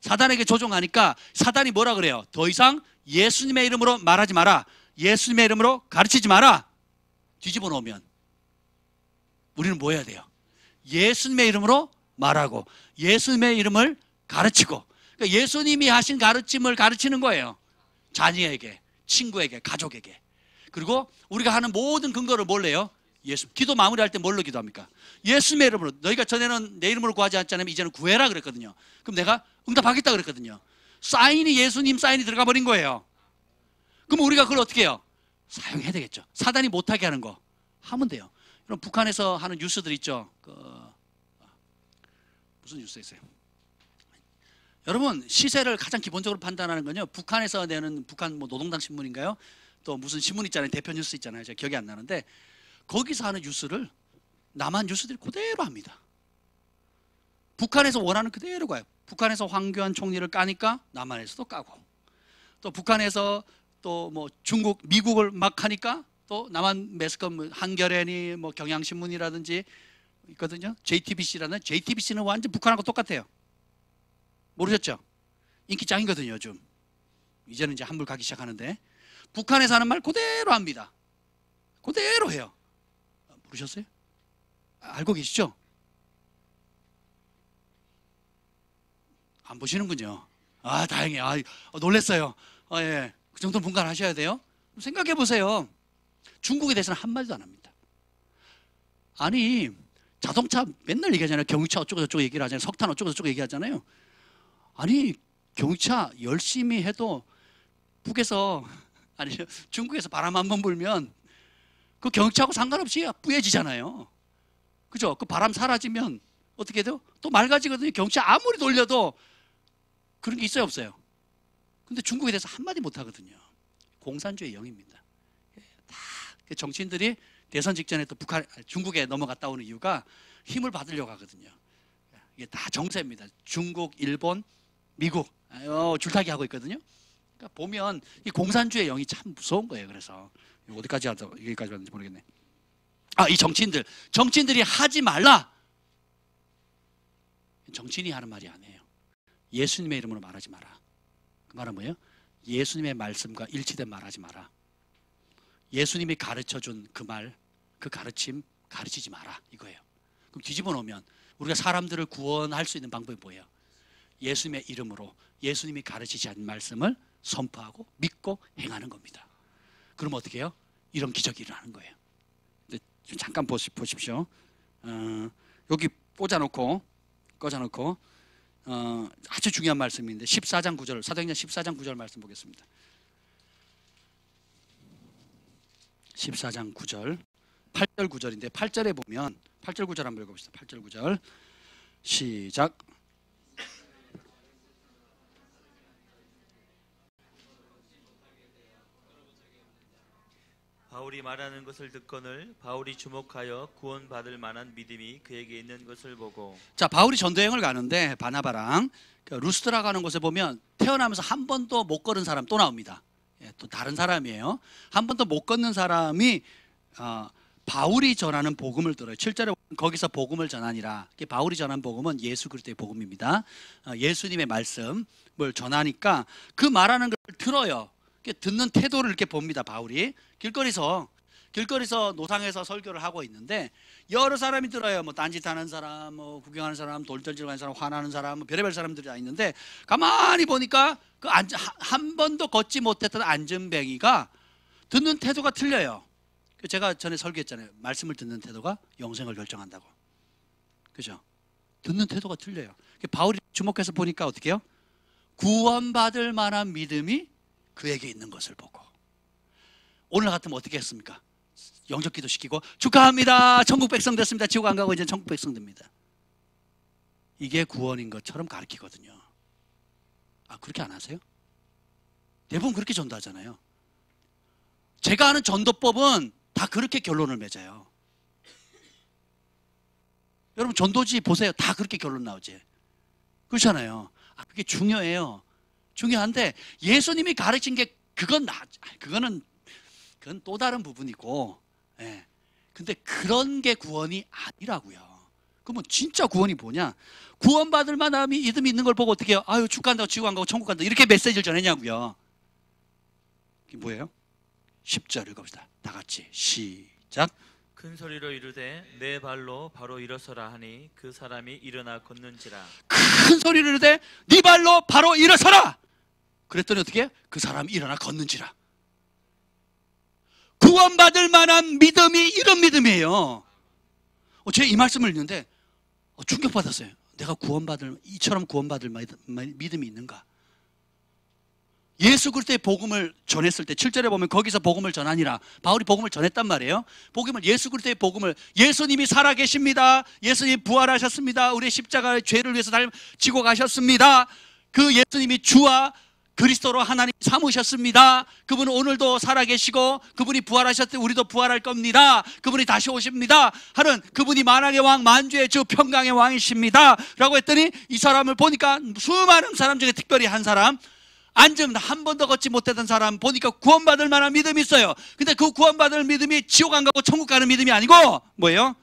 사단에게 조종하니까 사단이 뭐라 그래요? 더 이상 예수님의 이름으로 말하지 마라, 예수님의 이름으로 가르치지 마라. 뒤집어 놓으면 우리는 뭐 해야 돼요? 예수님의 이름으로 말하고 예수님의 이름을 가르치고, 그러니까 예수님이 하신 가르침을 가르치는 거예요. 자녀에게, 친구에게, 가족에게. 그리고 우리가 하는 모든 근거를 뭘로 해요? 예수. 기도 마무리할 때 뭘로 기도합니까? 예수님의 이름으로. 너희가 전에는 내 이름으로 구하지 않잖아요. 이제는 구해라 그랬거든요. 그럼 내가 응답하겠다 그랬거든요. 사인이 예수님 사인이 들어가 버린 거예요. 그럼 우리가 그걸 어떻게 해요? 사용해야 되겠죠. 사단이 못하게 하는 거 하면 돼요. 그럼 북한에서 하는 뉴스들 있죠. 무슨 뉴스 있어요? 여러분, 시세를 가장 기본적으로 판단하는 건요, 북한에서 내는 북한 뭐 노동당 신문인가요? 또 무슨 신문 있잖아요. 대표 뉴스 있잖아요. 제가 기억이 안 나는데 거기서 하는 뉴스를 남한 뉴스들이 그대로 합니다. 북한에서 원하는 그대로 가요. 북한에서 황교안 총리를 까니까 남한에서도 까고, 또 북한에서 또 뭐 중국, 미국을 막 하니까 또 남한 매스컴 한겨레니 뭐 경향신문이라든지 있거든요. JTBC는 완전 북한하고 똑같아요. 모르셨죠? 인기 짱이거든요. 요즘. 이제는 이제 한물 가기 시작하는데 북한에서 하는 말 그대로 합니다. 그대로 해요. 모르셨어요? 알고 계시죠? 안 보시는군요. 다행이에요. 놀랬어요. 예. 그 정도는 분간하셔야 돼요. 생각해 보세요. 중국에 대해서는 한마디도 안 합니다. 아니, 자동차 맨날 얘기하잖아요. 경유차 어쩌고저쩌고 얘기를 하잖아요. 석탄 어쩌고저쩌고 얘기하잖아요. 아니, 경유차 열심히 해도 북에서, 아니 중국에서 바람 한번 불면 그 경유차하고 상관없이 뿌얘지잖아요. 그죠? 그 바람 사라지면 어떻게 돼요? 또 맑아지거든요. 경유차 아무리 돌려도. 그런 게 있어요, 없어요? 근데 중국에 대해서 한마디 못 하거든요. 공산주의 영입니다. 다 정치인들이 대선 직전에 또 중국에 넘어갔다 오는 이유가 힘을 받으려고 하거든요. 이게 다 정세입니다. 중국, 일본, 미국 줄타기 하고 있거든요. 그러니까 보면 이 공산주의 영이 참 무서운 거예요. 그래서 어디까지 여기까지 왔는지 모르겠네. 이 정치인들이 하지 말라. 정치인이 하는 말이 아니에요. 예수님의 이름으로 말하지 마라. 그 말은 뭐예요? 예수님의 말씀과 일치된 말하지 마라. 예수님이 가르쳐준 그 말, 그 가르침 가르치지 마라 이거예요. 그럼 뒤집어 놓으면 우리가 사람들을 구원할 수 있는 방법이 뭐예요? 예수님의 이름으로 예수님이 가르치지 않은 말씀을 선포하고 믿고 행하는 겁니다. 그럼 어떻게 해요? 이런 기적이 일어나는 거예요. 근데 잠깐 보십시오. 여기 꽂아놓고 아주 중요한 말씀인데 14장 9절, 사도행전 14장 9절 말씀 보겠습니다. 14장 9절 8절 9절인데 8절에 보면 8절 9절 한번 읽어봅시다. 8절 9절 시작. 바울이 말하는 것을 듣거늘 바울이 주목하여 구원받을 만한 믿음이 그에게 있는 것을 보고. 자, 바울이 전도여행을 가는데 바나바랑 루스드라 가는 곳에 보면 태어나면서 한 번도 못 걸은 사람 또 나옵니다. 또 다른 사람이에요. 한 번도 못 걷는 사람이 바울이 전하는 복음을 들어요. 7절에 거기서 복음을 전하니라. 바울이 전한 복음은 예수 그리스도의 복음입니다. 예수님의 말씀을 전하니까 그 말하는 걸 들어요. 듣는 태도를 이렇게 봅니다. 바울이 길거리에서 노상에서 설교를 하고 있는데 여러 사람이 들어요. 뭐 딴짓하는 사람, 뭐 구경하는 사람, 돌절지러 가는 사람, 화나는 사람, 뭐 별의별 사람들이 다 있는데 가만히 보니까 그 한 번도 걷지 못했던 안전뱅이가 듣는 태도가 틀려요. 제가 전에 설교했잖아요. 말씀을 듣는 태도가 영생을 결정한다고. 그죠? 듣는 태도가 틀려요. 바울이 주목해서 보니까 어떻게 해요? 구원받을 만한 믿음이 그에게 있는 것을 보고, 오늘 같으면 어떻게 했습니까? 영접기도 시키고 축하합니다, 천국 백성 됐습니다. 지옥 안 가고 이제 천국 백성 됩니다. 이게 구원인 것처럼 가르치거든요. 아, 그렇게 안 하세요? 대부분 그렇게 전도하잖아요. 제가 아는 전도법은 다 그렇게 결론을 맺어요. 여러분 전도지 보세요. 다 그렇게 결론 나오지. 그렇잖아요. 아, 그게 중요해요. 중요한데 예수님이 가르친 게 그건 또 다른 부분이고, 예. 근데 그런 게 구원이 아니라고요. 그러면 진짜 구원이 뭐냐? 구원받을 만한 믿음이 있는 걸 보고 어떻게 해요? 아유, 죽 간다고 지옥 안 가고 천국 간다, 이렇게 메시지를 전했냐고요. 이게 뭐예요? 10절 읽어봅시다. 다 같이 시작. 큰 소리로 이르되 내 발로 바로 일어서라 하니 그 사람이 일어나 걷는지라. 큰 소리를 이르되 네 발로 바로 일어서라. 그랬더니 어떻게 해요? 그 사람이 일어나 걷는지라. 구원받을 만한 믿음이 이런 믿음이에요. 제가 이 말씀을 읽는데 충격받았어요. 내가 이처럼 구원받을 믿음이 있는가? 예수 그리스도의 복음을 전했을 때 7절에 보면 거기서 복음을 전하니라, 바울이 복음을 전했단 말이에요. 예수 그리스도의 복음을, 예수님이 살아계십니다, 예수님이 부활하셨습니다, 우리의 십자가의 죄를 위해서 지고 가셨습니다, 그 예수님이 주와 그리스도로 하나님 삼으셨습니다, 그분은 오늘도 살아계시고 그분이 부활하셨을 때 우리도 부활할 겁니다, 그분이 다시 오십니다 하는, 그분이 만왕의 왕 만주의 주 평강의 왕이십니다 라고 했더니, 이 사람을 보니까 수많은 사람 중에 특별히 한 사람, 앉으면 한 번도 걷지 못했던 사람 보니까 구원받을 만한 믿음이 있어요. 근데 그 구원받을 믿음이 지옥 안 가고 천국 가는 믿음이 아니고 뭐예요?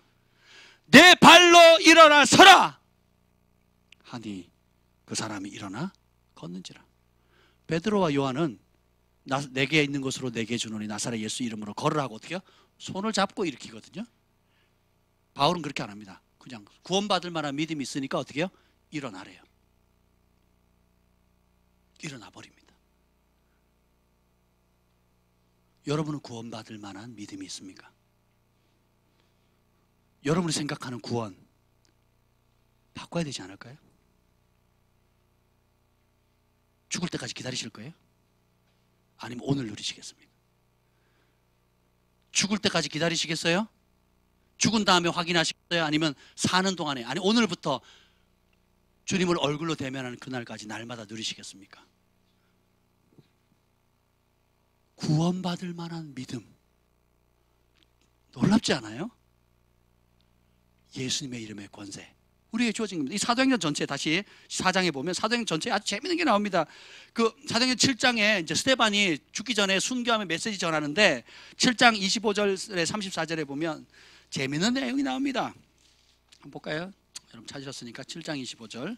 내 발로 일어나 서라 하니 그 사람이 일어나 걷는지라. 베드로와 요한은 내게 있는 것으로 내게 주노니 나사렛 예수 이름으로 걸으라고 어떻게 해요? 손을 잡고 일으키거든요. 바울은 그렇게 안 합니다. 그냥 구원받을 만한 믿음이 있으니까 어떻게 해요? 일어나래요. 일어나 버립니다. 여러분은 구원받을 만한 믿음이 있습니까? 여러분이 생각하는 구원 바꿔야 되지 않을까요? 죽을 때까지 기다리실 거예요? 아니면 오늘 누리시겠습니까? 죽을 때까지 기다리시겠어요? 죽은 다음에 확인하시겠어요? 아니면 사는 동안에, 아니 오늘부터 주님을 얼굴로 대면하는 그날까지 날마다 누리시겠습니까? 구원받을 만한 믿음, 놀랍지 않아요? 예수님의 이름의 권세, 우리에게 주어진 겁니다. 이 사도행전 전체, 다시 4장에 보면 사도행전 전체에 아주 재밌는 게 나옵니다. 그 사도행전 7장에 이제 스데반이 죽기 전에 순교하며 메시지 전하는데 7장 25절에 34절에 보면 재밌는 내용이 나옵니다. 한번 볼까요? 여러분 찾으셨으니까 7장 25절.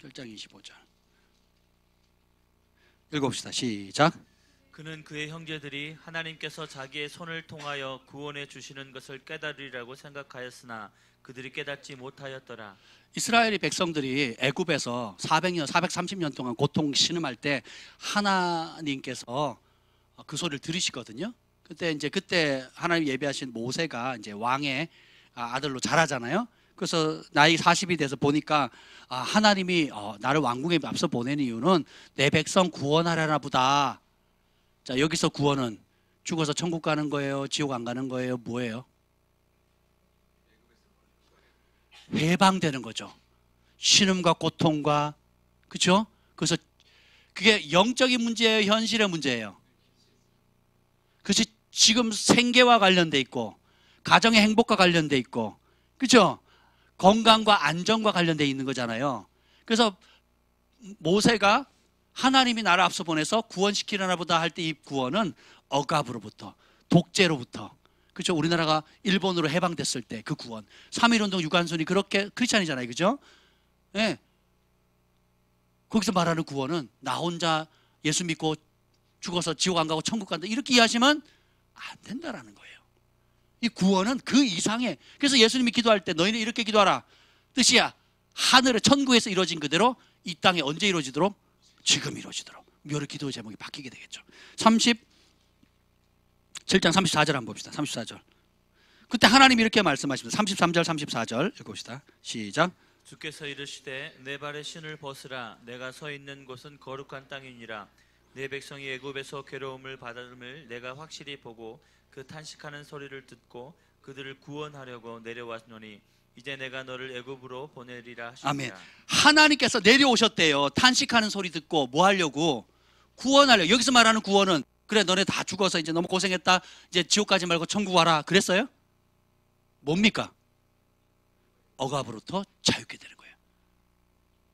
7장 25절 읽어봅시다. 시작. 그는 그의 형제들이 하나님께서 자기의 손을 통하여 구원해 주시는 것을 깨달으리라고 생각하였으나 그들이 깨닫지 못하였더라. 이스라엘의 백성들이 애굽에서 430년 동안 고통 신음할 때 하나님께서 그 소리를 들으시거든요. 그때 하나님 예비하신 모세가 이제 왕의 아들로 자라잖아요. 그래서 나이 40이 돼서 보니까 하나님이 나를 왕궁에 앞서 보낸 이유는 내 백성 구원하려나 보다. 자, 여기서 구원은 죽어서 천국 가는 거예요? 지옥 안 가는 거예요? 뭐예요? 해방되는 거죠. 신음과 고통과, 그렇죠? 그래서 그게 영적인 문제예요? 현실의 문제예요? 그래서 지금 생계와 관련돼 있고 가정의 행복과 관련돼 있고, 그렇죠? 건강과 안정과 관련돼 있는 거잖아요. 그래서 모세가 하나님이 나를 앞서 보내서 구원시키려나 보다 할 때 이 구원은 억압으로부터, 독재로부터, 그렇죠? 우리나라가 일본으로 해방됐을 때 그 구원, 3.1운동 유관순이 그렇게 크리스찬이잖아요, 그죠? 네. 거기서 말하는 구원은 나 혼자 예수 믿고 죽어서 지옥 안 가고 천국 간다 이렇게 이해하시면 안 된다라는 거예요. 이 구원은 그 이상의, 그래서 예수님이 기도할 때 너희는 이렇게 기도하라 뜻이야, 하늘의 천국에서 이루어진 그대로 이 땅에 언제 이루어지도록? 지금 이루어지도록. 묘를 기도의 제목이 바뀌게 되겠죠. 37장 34절 한번 봅시다. 34절. 그때 하나님이 이렇게 말씀하십니다. 33절 34절 읽어봅시다. 시작. 주께서 이르시되 내 발의 신을 벗으라. 내가 서 있는 곳은 거룩한 땅이니라. 내 백성이 애굽에서 괴로움을 받음을 내가 확실히 보고 그 탄식하는 소리를 듣고 그들을 구원하려고 내려왔노니 이제 내가 너를 애굽으로 보내리라 하시니라. 아멘. 하나님께서 내려오셨대요. 탄식하는 소리 듣고 뭐 하려고? 구원하려고. 여기서 말하는 구원은 그래 너네 다 죽어서 이제 너무 고생했다, 이제 지옥 가지 말고 천국 와라 그랬어요? 뭡니까? 억압으로부터 자유케 되는 거예요.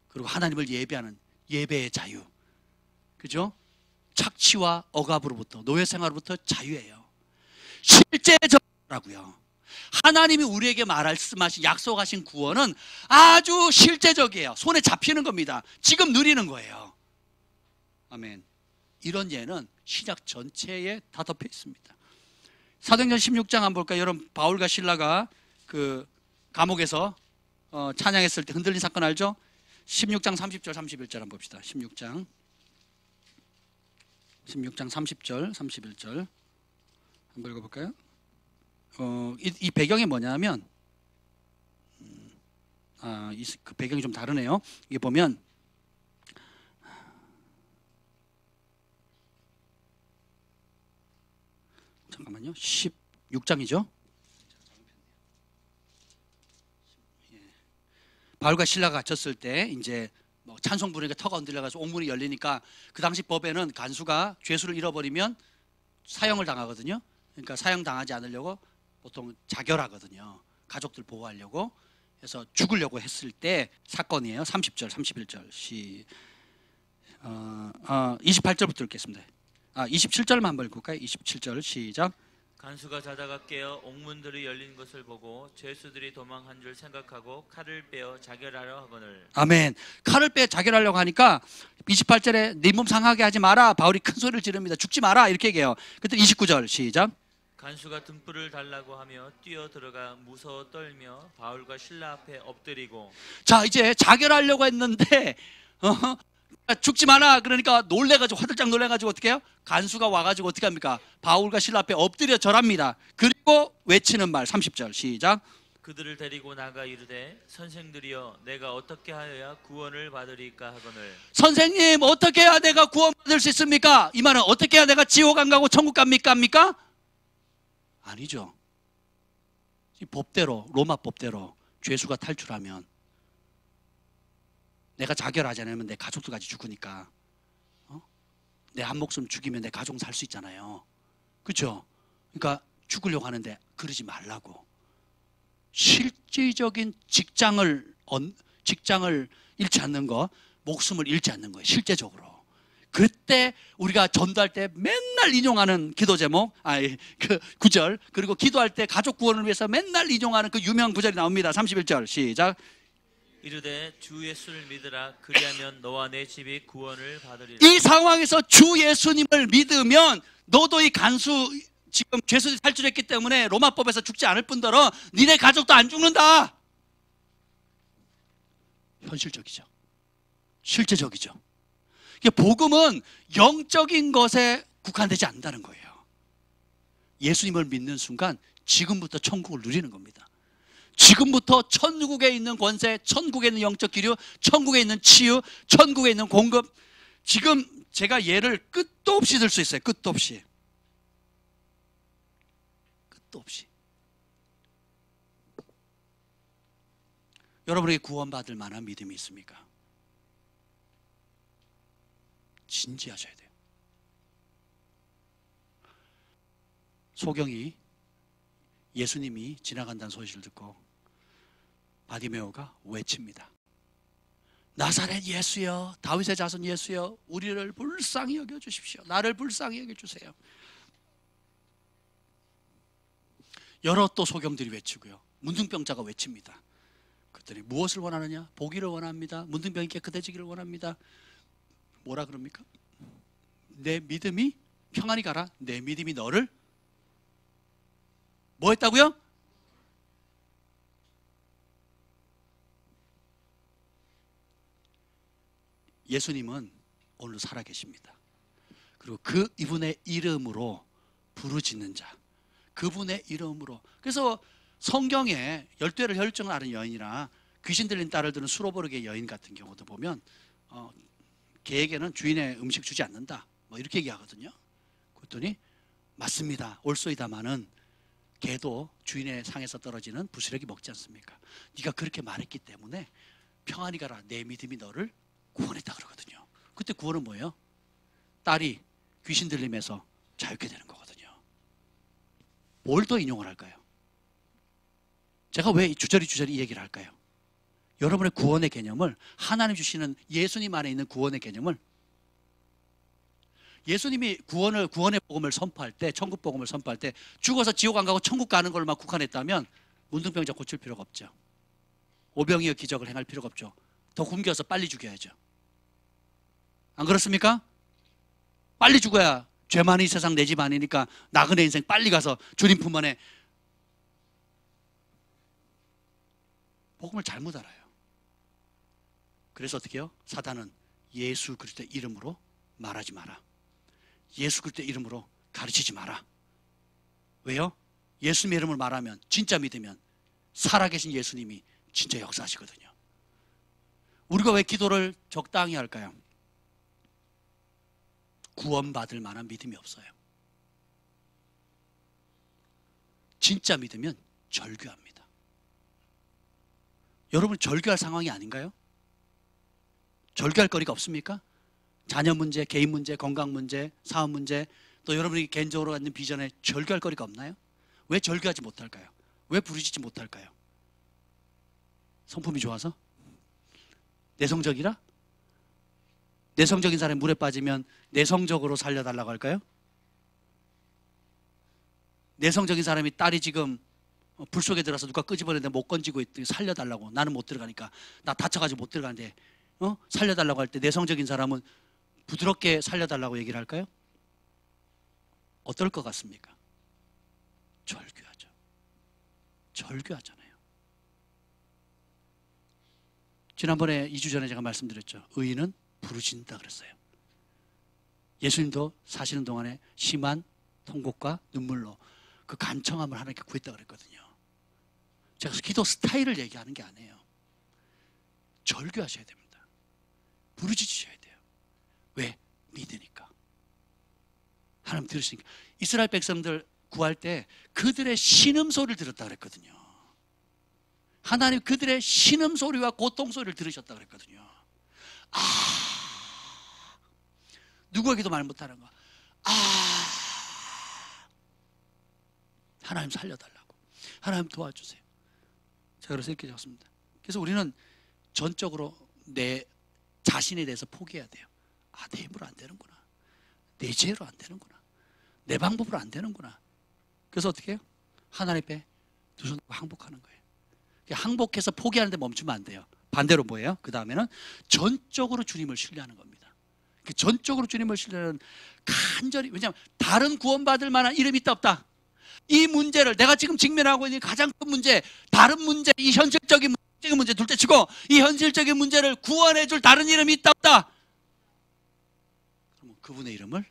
그리고 하나님을 예배하는 예배의 자유, 그죠? 착취와 억압으로부터, 노예 생활로부터 자유예요. 실제적이라고요. 하나님이 우리에게 말씀하신, 약속하신 구원은 아주 실제적이에요. 손에 잡히는 겁니다. 지금 누리는 거예요. 아멘. 이런 예는 신약 전체에 다 덮여 있습니다. 사도행전 16장 한번 볼까요? 여러분, 바울과 실라가 그 감옥에서 찬양했을 때 흔들린 사건 알죠? 16장 30절 31절 한번 봅시다. 16장 30절 31절 한번 읽어볼까요? 이 배경이 뭐냐면 그 배경이 좀 다르네요. 이게 보면 잠깐만요. 16장이죠. 바울과 실라가 갇혔을 때 이제 뭐 찬송 부르니까 터가 흔들려가지고 옥문이 열리니까 그 당시 법에는 간수가 죄수를 잃어버리면 사형을 당하거든요. 그러니까 사형 당하지 않으려고 보통 자결하거든요. 가족들 보호하려고. 그래서 죽으려고 했을 때 사건이에요. 30절 31절 28절부터 읽겠습니다. 27절만 한번 읽을까요? 27절 시작. 간수가 자다가 깨어 옥문들이 열린 것을 보고 죄수들이 도망한 줄 생각하고 칼을 빼어 자결하려 하거늘. 아멘. 칼을 빼 자결하려고 하니까 28절에 네 몸 상하게 하지 마라. 바울이 큰 소리를 지릅니다. 죽지 마라 이렇게 얘기해요. 그때 29절 시작. 간수가 등불을 달라고 하며 뛰어 들어가 무서워 떨며 바울과 실라 앞에 엎드리고. 자, 이제 자결하려고 했는데 죽지 마라 그러니까 놀래가지고 화들짝 놀래가지고 어떻게 해요? 간수가 와가지고 어떻게 합니까? 바울과 실라 앞에 엎드려 절합니다. 그리고 외치는 말 30절 시작. 그들을 데리고 나가 이르되 선생들이여 내가 어떻게 하여야 구원을 받으리까 하거늘. 선생님 어떻게 해야 내가 구원받을 수 있습니까? 이 말은 어떻게 해야 내가 지옥 안 가고 천국 갑니까? 아니죠. 이 법대로, 로마 법대로 죄수가 탈출하면 내가 자결하지 않으면 내 가족들까지 죽으니까 내 한 목숨 죽이면 내 가족은 살 수 있잖아요. 그렇죠? 그러니까 죽으려고 하는데 그러지 말라고. 실질적인 직장을 잃지 않는 거, 목숨을 잃지 않는 거예요. 실제적으로. 그때 우리가 전도할 때 맨날 인용하는 기도 제목, 그 구절, 그리고 기도할 때 가족 구원을 위해서 맨날 인용하는 그 유명 구절이 나옵니다. 31절 시작. 이르되 주 예수를 믿으라. 그리하면 너와 내 집이 구원을 받으리라. 이 상황에서 주 예수님을 믿으면 너도 이 간수 지금 죄수들이 탈출했기 때문에 로마법에서 죽지 않을 뿐더러 니네 가족도 안 죽는다. 현실적이죠. 실제적이죠. 복음은 영적인 것에 국한되지 않는다는 거예요. 예수님을 믿는 순간 지금부터 천국을 누리는 겁니다. 지금부터 천국에 있는 권세, 천국에 있는 영적 기류, 천국에 있는 치유, 천국에 있는 공급. 지금 제가 예를 끝도 없이 들 수 있어요. 끝도 없이. 여러분에게 구원받을 만한 믿음이 있습니까? 진지하셔야 돼요. 소경이 예수님이 지나간다는 소식을 듣고 바디메오가 외칩니다. 나사렛 예수여, 다윗의 자손 예수여, 우리를 불쌍히 여겨주십시오. 나를 불쌍히 여겨주세요. 여러 또 소경들이 외치고요. 문둥병자가 외칩니다. 그랬더니 무엇을 원하느냐? 보기를 원합니다. 문둥병이 깨끗해지기를 원합니다. 뭐라 그럽니까? 내 믿음이 평안히 가라. 내 믿음이 너를 뭐 했다고요? 예수님은 오늘 살아계십니다. 그리고 그 이분의 이름으로 부르짖는 자, 그분의 이름으로. 그래서 성경에 12회를 혈증을 앓은 여인이나 귀신 들린 딸을 두는 수로버르게 여인 같은 경우도 보면 개에게는 주인의 음식 주지 않는다, 뭐 이렇게 얘기하거든요. 그랬더니 맞습니다, 옳소이다마는 개도 주인의 상에서 떨어지는 부스러기 먹지 않습니까? 네가 그렇게 말했기 때문에 평안히 가라, 내 믿음이 너를 구원했다 그러거든요. 그때 구원은 뭐예요? 딸이 귀신 들림에서 자유케 되는 거거든요. 뭘 더 인용을 할까요? 제가 왜 주저리 이 얘기를 할까요? 여러분의 구원의 개념을, 하나님 주시는 예수님 안에 있는 구원의 개념을, 예수님이 구원의 복음을 선포할 때, 천국 복음을 선포할 때 죽어서 지옥 안 가고 천국 가는 걸만 국한했다면 문둥병자 고칠 필요가 없죠. 오병이어 기적을 행할 필요가 없죠. 더 굶겨서 빨리 죽여야죠. 안 그렇습니까? 빨리 죽어야 죄 많은 이 세상 내 집 아니니까 나그네 인생 빨리 가서 주님 품 안에. 복음을 잘못 알아요. 그래서 어떻게 해요? 사단은 예수 그리스도의 이름으로 말하지 마라, 예수 그리스도의 이름으로 가르치지 마라. 왜요? 예수님의 이름을 말하면, 진짜 믿으면 살아계신 예수님이 진짜 역사하시거든요. 우리가 왜 기도를 적당히 할까요? 구원받을 만한 믿음이 없어요. 진짜 믿으면 절규합니다. 여러분 절규할 상황이 아닌가요? 절규할 거리가 없습니까? 자녀 문제, 개인 문제, 건강 문제, 사업 문제, 또 여러분이 개인적으로 갖는 비전에 절규할 거리가 없나요? 왜 절규하지 못할까요? 왜 부르짖지 못할까요? 성품이 좋아서? 내성적이라? 내성적인 사람이 물에 빠지면 내성적으로 살려달라고 할까요? 내성적인 사람이 딸이 지금 불 속에 들어서 누가 끄집어내는데 못 건지고 있더니 살려달라고, 나는 못 들어가니까, 나 다쳐가지고 못 들어가는데 살려달라고 할 때 내성적인 사람은 부드럽게 살려달라고 얘기를 할까요? 어떨 것 같습니까? 절규하죠. 절규하잖아요. 지난번에 2주 전에 제가 말씀드렸죠. 의인은 부르짖는다 그랬어요. 예수님도 사시는 동안에 심한 통곡과 눈물로 그 간청함을 하나님께 구했다 그랬거든요. 제가 기도 스타일을 얘기하는 게 아니에요. 절규하셔야 됩니다. 부르짖으셔야 돼요. 왜? 믿으니까. 하나님 들으시니까. 이스라엘 백성들 구할 때 그들의 신음소리를 들었다 그랬거든요. 하나님 그들의 신음소리와 고통소리를 들으셨다 그랬거든요. 누구에게도 말 못하는 거. 하나님 살려달라고, 하나님 도와주세요. 제가 그래서 이렇게 적습니다. 그래서 우리는 전적으로 내 자신에 대해서 포기해야 돼요. 내 힘으로 안 되는구나, 내 지혜로 안 되는구나, 내 방법으로 안 되는구나. 그래서 어떻게 해요? 하나님 앞에 두 손 항복하는 거예요. 항복해서 포기하는데 멈추면 안 돼요. 반대로 뭐예요? 그 다음에는 전적으로 주님을 신뢰하는 겁니다. 전적으로 주님을 신뢰하는, 간절히. 왜냐하면 다른 구원받을 만한 이름이 있다 없다? 이 문제를, 내가 지금 직면하고 있는 가장 큰 문제, 다른 문제, 이 현실적인 문제 둘째치고 이 현실적인 문제를 구원해 줄 다른 이름이 있다 없다? 그러면 그분의 이름을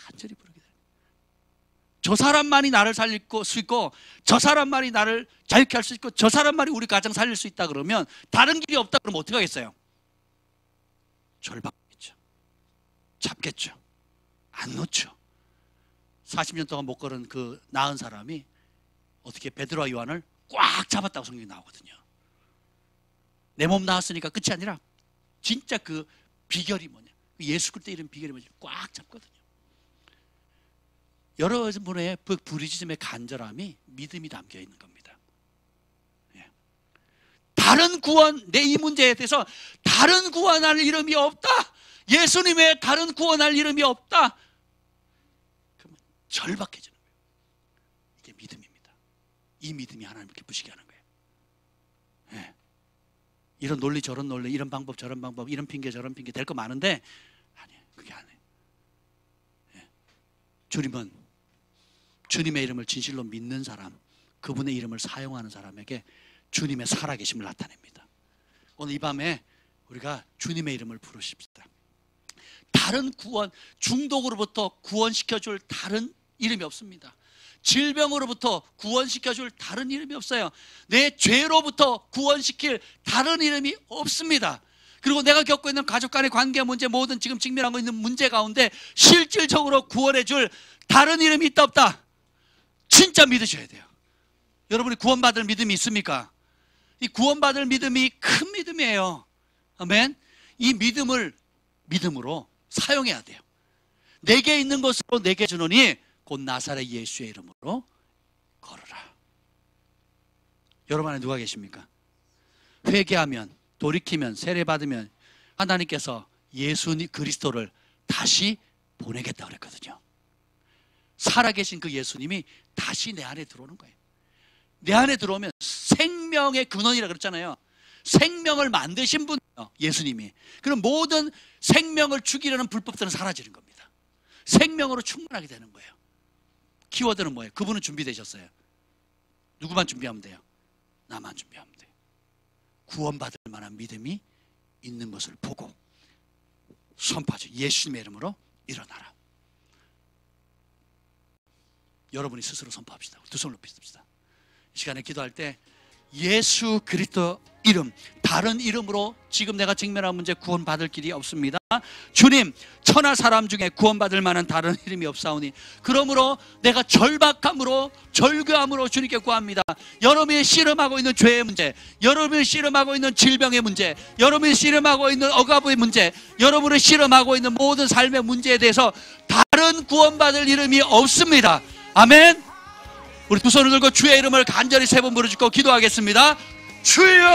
간절히 부르게 돼요. 저 사람만이 나를 살릴 수 있고, 저 사람만이 나를 자유케 할 수 있고, 저 사람만이 우리 가정 살릴 수 있다 그러면, 다른 길이 없다 그러면 어떻게 하겠어요? 절박하겠죠. 잡겠죠. 안 놓죠. 40년 동안 못 걸은 그 나은 사람이 어떻게 베드로와 요한을 꽉 잡았다고 성경이 나오거든요. 내 몸 나았으니까 끝이 아니라 진짜 그 비결이 뭐냐, 예수 그리스도의 이름 비결이 뭐냐, 꽉 잡거든요. 여러분의 부르짖음의 간절함이 믿음이 담겨 있는 겁니다. 다른 구원, 내 이 문제에 대해서 다른 구원할 이름이 없다, 예수님 외에 다른 구원할 이름이 없다, 그러면 절박해지는 거예요. 이게 믿음입니다. 이 믿음이 하나님을 기쁘시게 하는 거예요. 이런 논리 저런 논리, 이런 방법 저런 방법, 이런 핑계 저런 핑계 될 거 많은데, 아니에요. 그게 아니에요. 주님은 주님의 이름을 진실로 믿는 사람, 그분의 이름을 사용하는 사람에게 주님의 살아계심을 나타냅니다. 오늘 이 밤에 우리가 주님의 이름을 부르십시다. 다른 구원, 중독으로부터 구원시켜줄 다른 이름이 없습니다. 질병으로부터 구원시켜줄 다른 이름이 없어요. 내 죄로부터 구원시킬 다른 이름이 없습니다. 그리고 내가 겪고 있는 가족 간의 관계 문제, 모든 지금 직면하고 있는 문제 가운데 실질적으로 구원해줄 다른 이름이 있다 없다? 진짜 믿으셔야 돼요. 여러분이 구원받을 믿음이 있습니까? 이 구원받을 믿음이 큰 믿음이에요. 아멘. 이 믿음으로 사용해야 돼요. 내게 있는 것으로 내게 주노니 곧 나사렛 예수의 이름으로 걸어라. 여러분 안에 누가 계십니까? 회개하면, 돌이키면, 세례받으면 하나님께서 예수 그리스도를 다시 보내겠다고 그랬거든요. 살아계신 그 예수님이 다시 내 안에 들어오는 거예요. 내 안에 들어오면 생명의 근원이라 그랬잖아요. 생명을 만드신 분이에요, 예수님이. 그럼 모든 생명을 죽이려는 불법들은 사라지는 겁니다. 생명으로 충분하게 되는 거예요. 키워드는 뭐예요? 그분은 준비되셨어요. 누구만 준비하면 돼요? 나만 준비하면 돼요. 구원받을 만한 믿음이 있는 것을 보고 선포하죠. 예수님의 이름으로 일어나라. 여러분이 스스로 선포합시다. 두 손을 높이십시다. 이 시간에 기도할 때 예수 그리스도 이름, 다른 이름으로 지금 내가 직면한 문제 구원받을 길이 없습니다. 주님, 천하 사람 중에 구원받을 만한 다른 이름이 없사오니 그러므로 내가 절박함으로 절규함으로 주님께 구합니다. 여러분이 씨름하고 있는 죄의 문제, 여러분이 씨름하고 있는 질병의 문제, 여러분이 씨름하고 있는 억압의 문제, 여러분이 씨름하고 있는 모든 삶의 문제에 대해서 다른 구원받을 이름이 없습니다. 아멘. 우리 두 손을 들고 주의 이름을 간절히 세 번 부르짖고 기도하겠습니다. 주여!